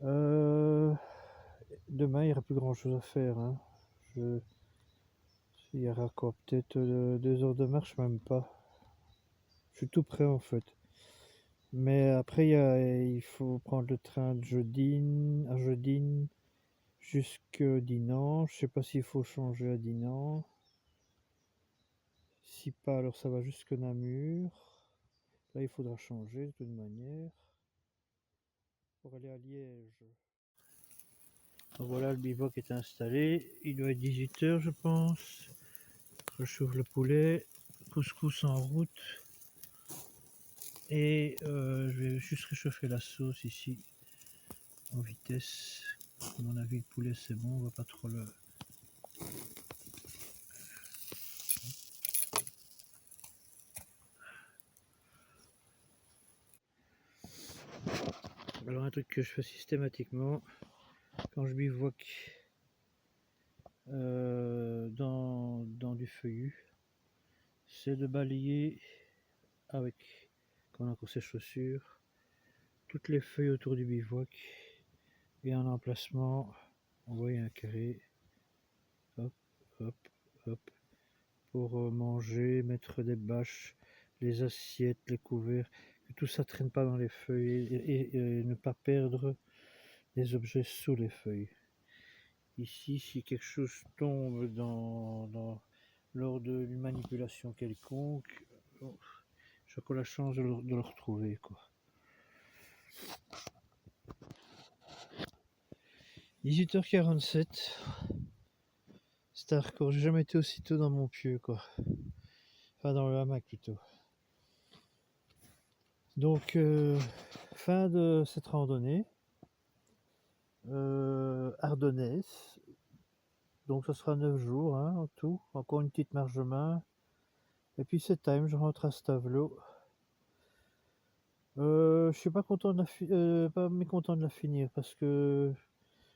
S1: Demain, il n'y aura plus grand chose à faire, hein. Il y aura quoi, peut-être 2 heures de marche, même pas. Je suis tout prêt en fait. Mais après, il faut prendre le train de à Jeudine jusque Dinan. Je sais pas s'il faut changer à Dinan. Si pas, alors ça va jusque Namur. Là, il faudra changer de toute manière pour aller à Liège. Donc voilà, le bivouac est installé. Il doit être 18 h, je pense. Je chauffe le poulet. Couscous en route. Et je vais juste réchauffer la sauce ici en vitesse. À mon avis, le poulet c'est bon, on va pas trop le. Alors, un truc que je fais systématiquement quand je bivouac dans du feuillu, c'est de balayer avec, quand on a encore ses chaussures, toutes les feuilles autour du bivouac et en emplacement, on voit un carré, hop, hop, hop, pour manger, mettre des bâches, les assiettes, les couverts, que tout ça traîne pas dans les feuilles et ne pas perdre les objets sous les feuilles. Ici, si quelque chose tombe lors d'une manipulation quelconque, j'ai encore la chance de le retrouver, quoi. 18h47. C'est un record, j'ai jamais été aussitôt dans mon pieu, quoi. Enfin, dans le hamac plutôt. Donc, fin de cette randonnée ardennaise. Donc, ça sera 9 jours, hein, en tout. Encore une petite marge de main. Et puis, c'est time, je rentre à Stavelot. Je suis pas content pas mécontent de la finir parce que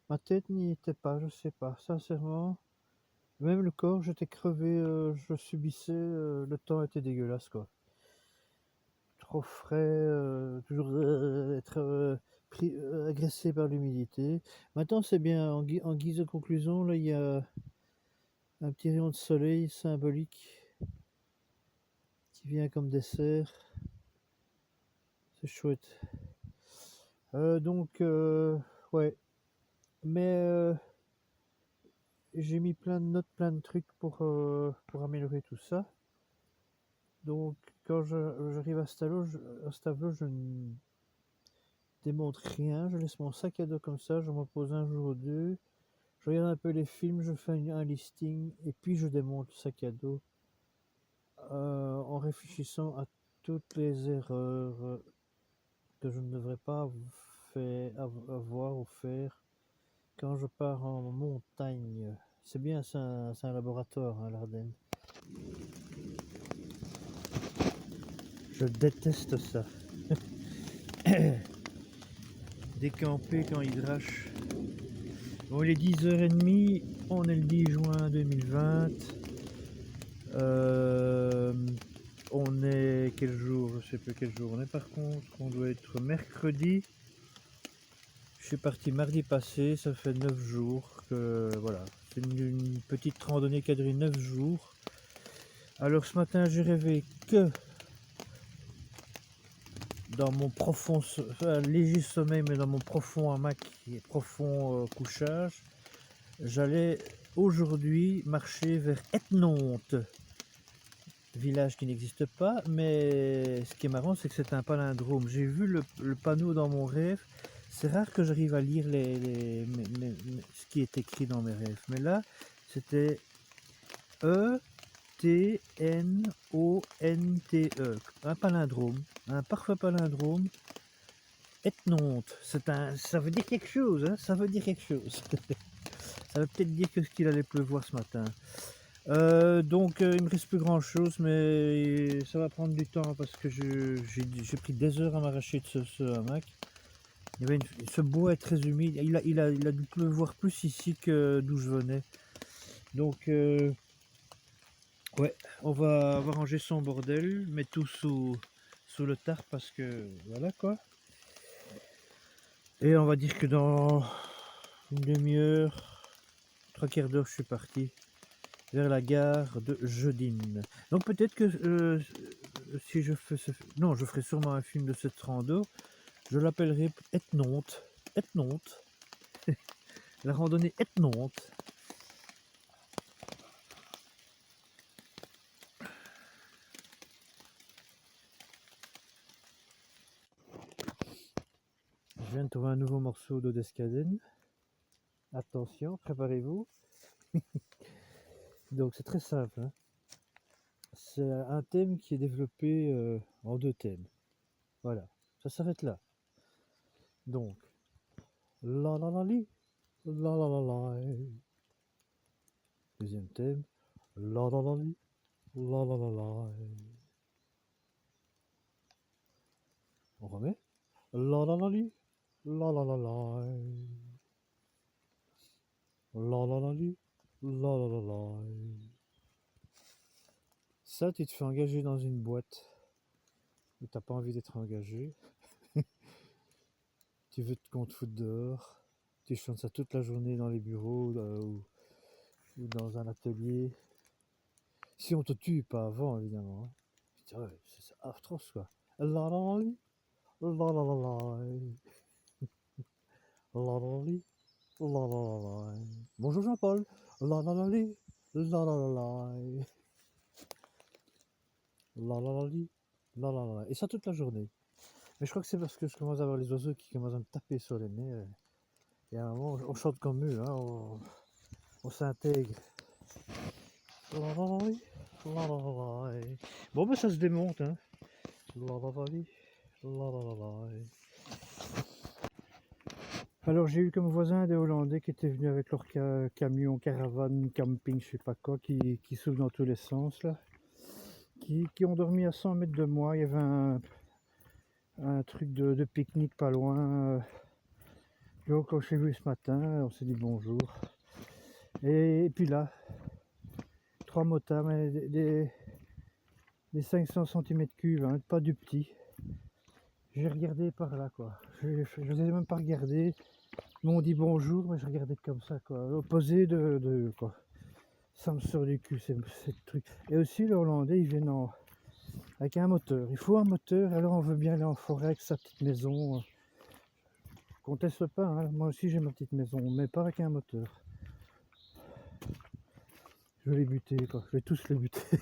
S1: ma tête n'y était pas, je sais pas, sincèrement. Même le corps, j'étais crevé, je subissais, le temps était dégueulasse, quoi. Trop frais, toujours être agressé par l'humidité. Maintenant, c'est bien. En guise de conclusion, là, il y a un petit rayon de soleil symbolique qui vient comme dessert. C'est chouette. Donc, ouais. Mais j'ai mis plein de notes, plein de trucs pour améliorer tout ça. Donc, quand j'arrive à Stavelot, je ne démonte rien. Je laisse mon sac à dos comme ça. Je me pose un jour ou deux. Je regarde un peu les films, je fais un listing et puis je démonte le sac à dos en réfléchissant à toutes les erreurs que je ne devrais pas avoir ou faire quand je pars en montagne. C'est bien, c'est un laboratoire, hein, l'Ardenne. Je déteste ça. Décamper quand il drache. Bon, il est 10h30, on est le 10 juin 2020. On est quel jour? Je sais plus quel jour on est par contre. On doit être mercredi. Je suis parti mardi passé, ça fait 9 jours que voilà. C'est une petite randonnée qui a duré 9 jours. Alors ce matin j'ai rêvé que dans mon profond, léger sommeil, mais dans mon profond hamac et profond couchage, j'allais aujourd'hui marcher vers Etnonte, village qui n'existe pas, mais ce qui est marrant, c'est que c'est un palindrome. J'ai vu le panneau dans mon rêve. C'est rare que j'arrive à lire ce qui est écrit dans mes rêves, mais là, c'était E-T-N-O-N-T-E, un palindrome, un parfait palindrome. Etnonte, ça veut dire quelque chose, hein, ça veut dire quelque chose. Ça veut peut-être dire qu'il allait pleuvoir ce matin. Donc il me reste plus grand chose, mais ça va prendre du temps parce que j'ai pris des heures à m'arracher de ce hamac. Ce bois est très humide, il a dû pleuvoir plus ici que d'où je venais. Donc ouais, on va ranger son bordel, mettre tout sous le tarp parce que voilà quoi. Et on va dire que dans une demi-heure, 3/4 d'heure, je suis parti vers la gare de Jeudine. Donc peut-être que si je fais non, je ferai sûrement un film de cette rando. Je l'appellerai Etnonte. Etnonte. La randonnée Etnonte. Je viens de trouver un nouveau morceau d'Odescaden. Attention, préparez-vous. Donc c'est très simple, hein. C'est un thème qui est développé en 2 thèmes. Voilà, ça s'arrête là. Donc, la la la li, la la la la. Deuxième thème, la la la li, la la la la. On remet, la la la li, la la la la. La la la li, la la la la. Ça, tu te fais engager dans une boîte où t'as pas envie d'être engagé. Tu veux qu'on te foute dehors. Tu chantes ça toute la journée dans les bureaux ou dans un atelier. Si on te tue pas avant, évidemment. Hein. Putain, ouais, c'est atroce quoi. La la la li, la la la la. La la li, la la la la. Bonjour Jean-Paul. La la la li, la la la la. La la la li, la la la la. Et ça toute la journée. Mais je crois que c'est parce que je commence à avoir les oiseaux qui commencent à me taper sur les nez. Et à un moment, on chante comme eux, hein, on s'intègre. Bon, ben ça se démonte. Hein. Alors j'ai eu comme voisin des Hollandais qui étaient venus avec leur camion, caravane, camping, je sais pas quoi, qui s'ouvre dans tous les sens là. Qui ont dormi à 100 mètres de moi. Il y avait un truc de pique-nique pas loin. Donc quand je suis venu ce matin, on s'est dit bonjour. Et puis là, 3 motards, mais des 500 cm3, hein, pas du petit. J'ai regardé par là quoi. Je les ai même pas regardés. Ils m'ont dit bonjour, mais je regardais comme ça quoi. Opposé de quoi. Ça me sort du cul ces trucs. Et aussi les Hollandais ils viennent avec un moteur. Il faut un moteur, alors on veut bien aller en forêt avec sa petite maison. Conteste pas, hein. Moi aussi j'ai ma petite maison, mais pas avec un moteur. Je vais les buter quoi, je vais tous les buter.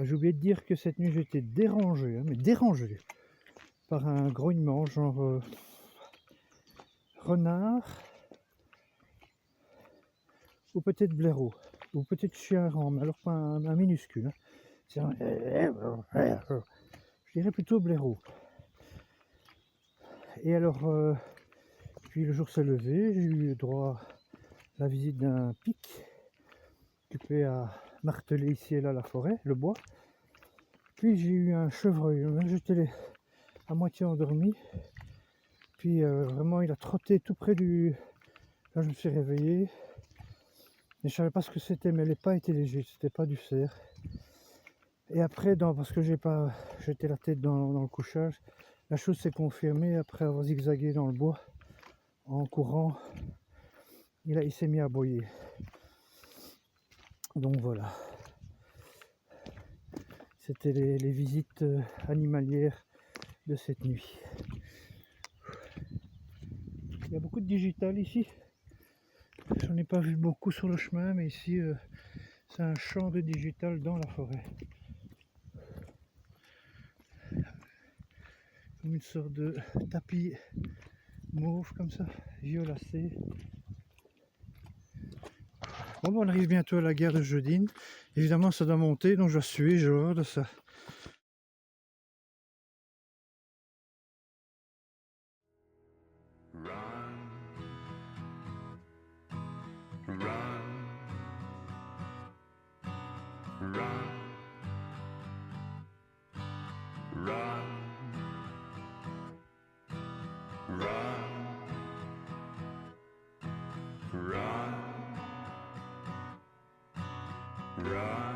S1: J'ai oublié de dire que cette nuit j'étais dérangé, hein, mais dérangé par un grognement genre renard ou peut-être blaireau, ou peut-être chien errant, mais alors pas un minuscule. Hein. C'est un... Je dirais plutôt blaireau. Et alors, puis le jour s'est levé, j'ai eu droit à la visite d'un pic, occupé à marteler ici et là la forêt, le bois. Puis j'ai eu un chevreuil, j'étais à moitié endormi. Puis vraiment, il a trotté tout près du... Là, je me suis réveillé. Et je savais pas ce que c'était, mais les pas étaient légers, c'était pas du cerf. Et après, parce que j'étais la tête dans le couchage, la chose s'est confirmée après avoir zigzagué dans le bois en courant. Il s'est mis à aboyer. Donc voilà. C'était les visites animalières de cette nuit. Il y a beaucoup de digital ici. J'en ai pas vu beaucoup sur le chemin, mais ici c'est un champ de digital dans la forêt. Comme une sorte de tapis mauve comme ça, violacé. Bon, on arrive bientôt à la gare de Jeudine. Évidemment, ça doit monter, donc je dois suer, j'ai horreur de ça.
S3: Run.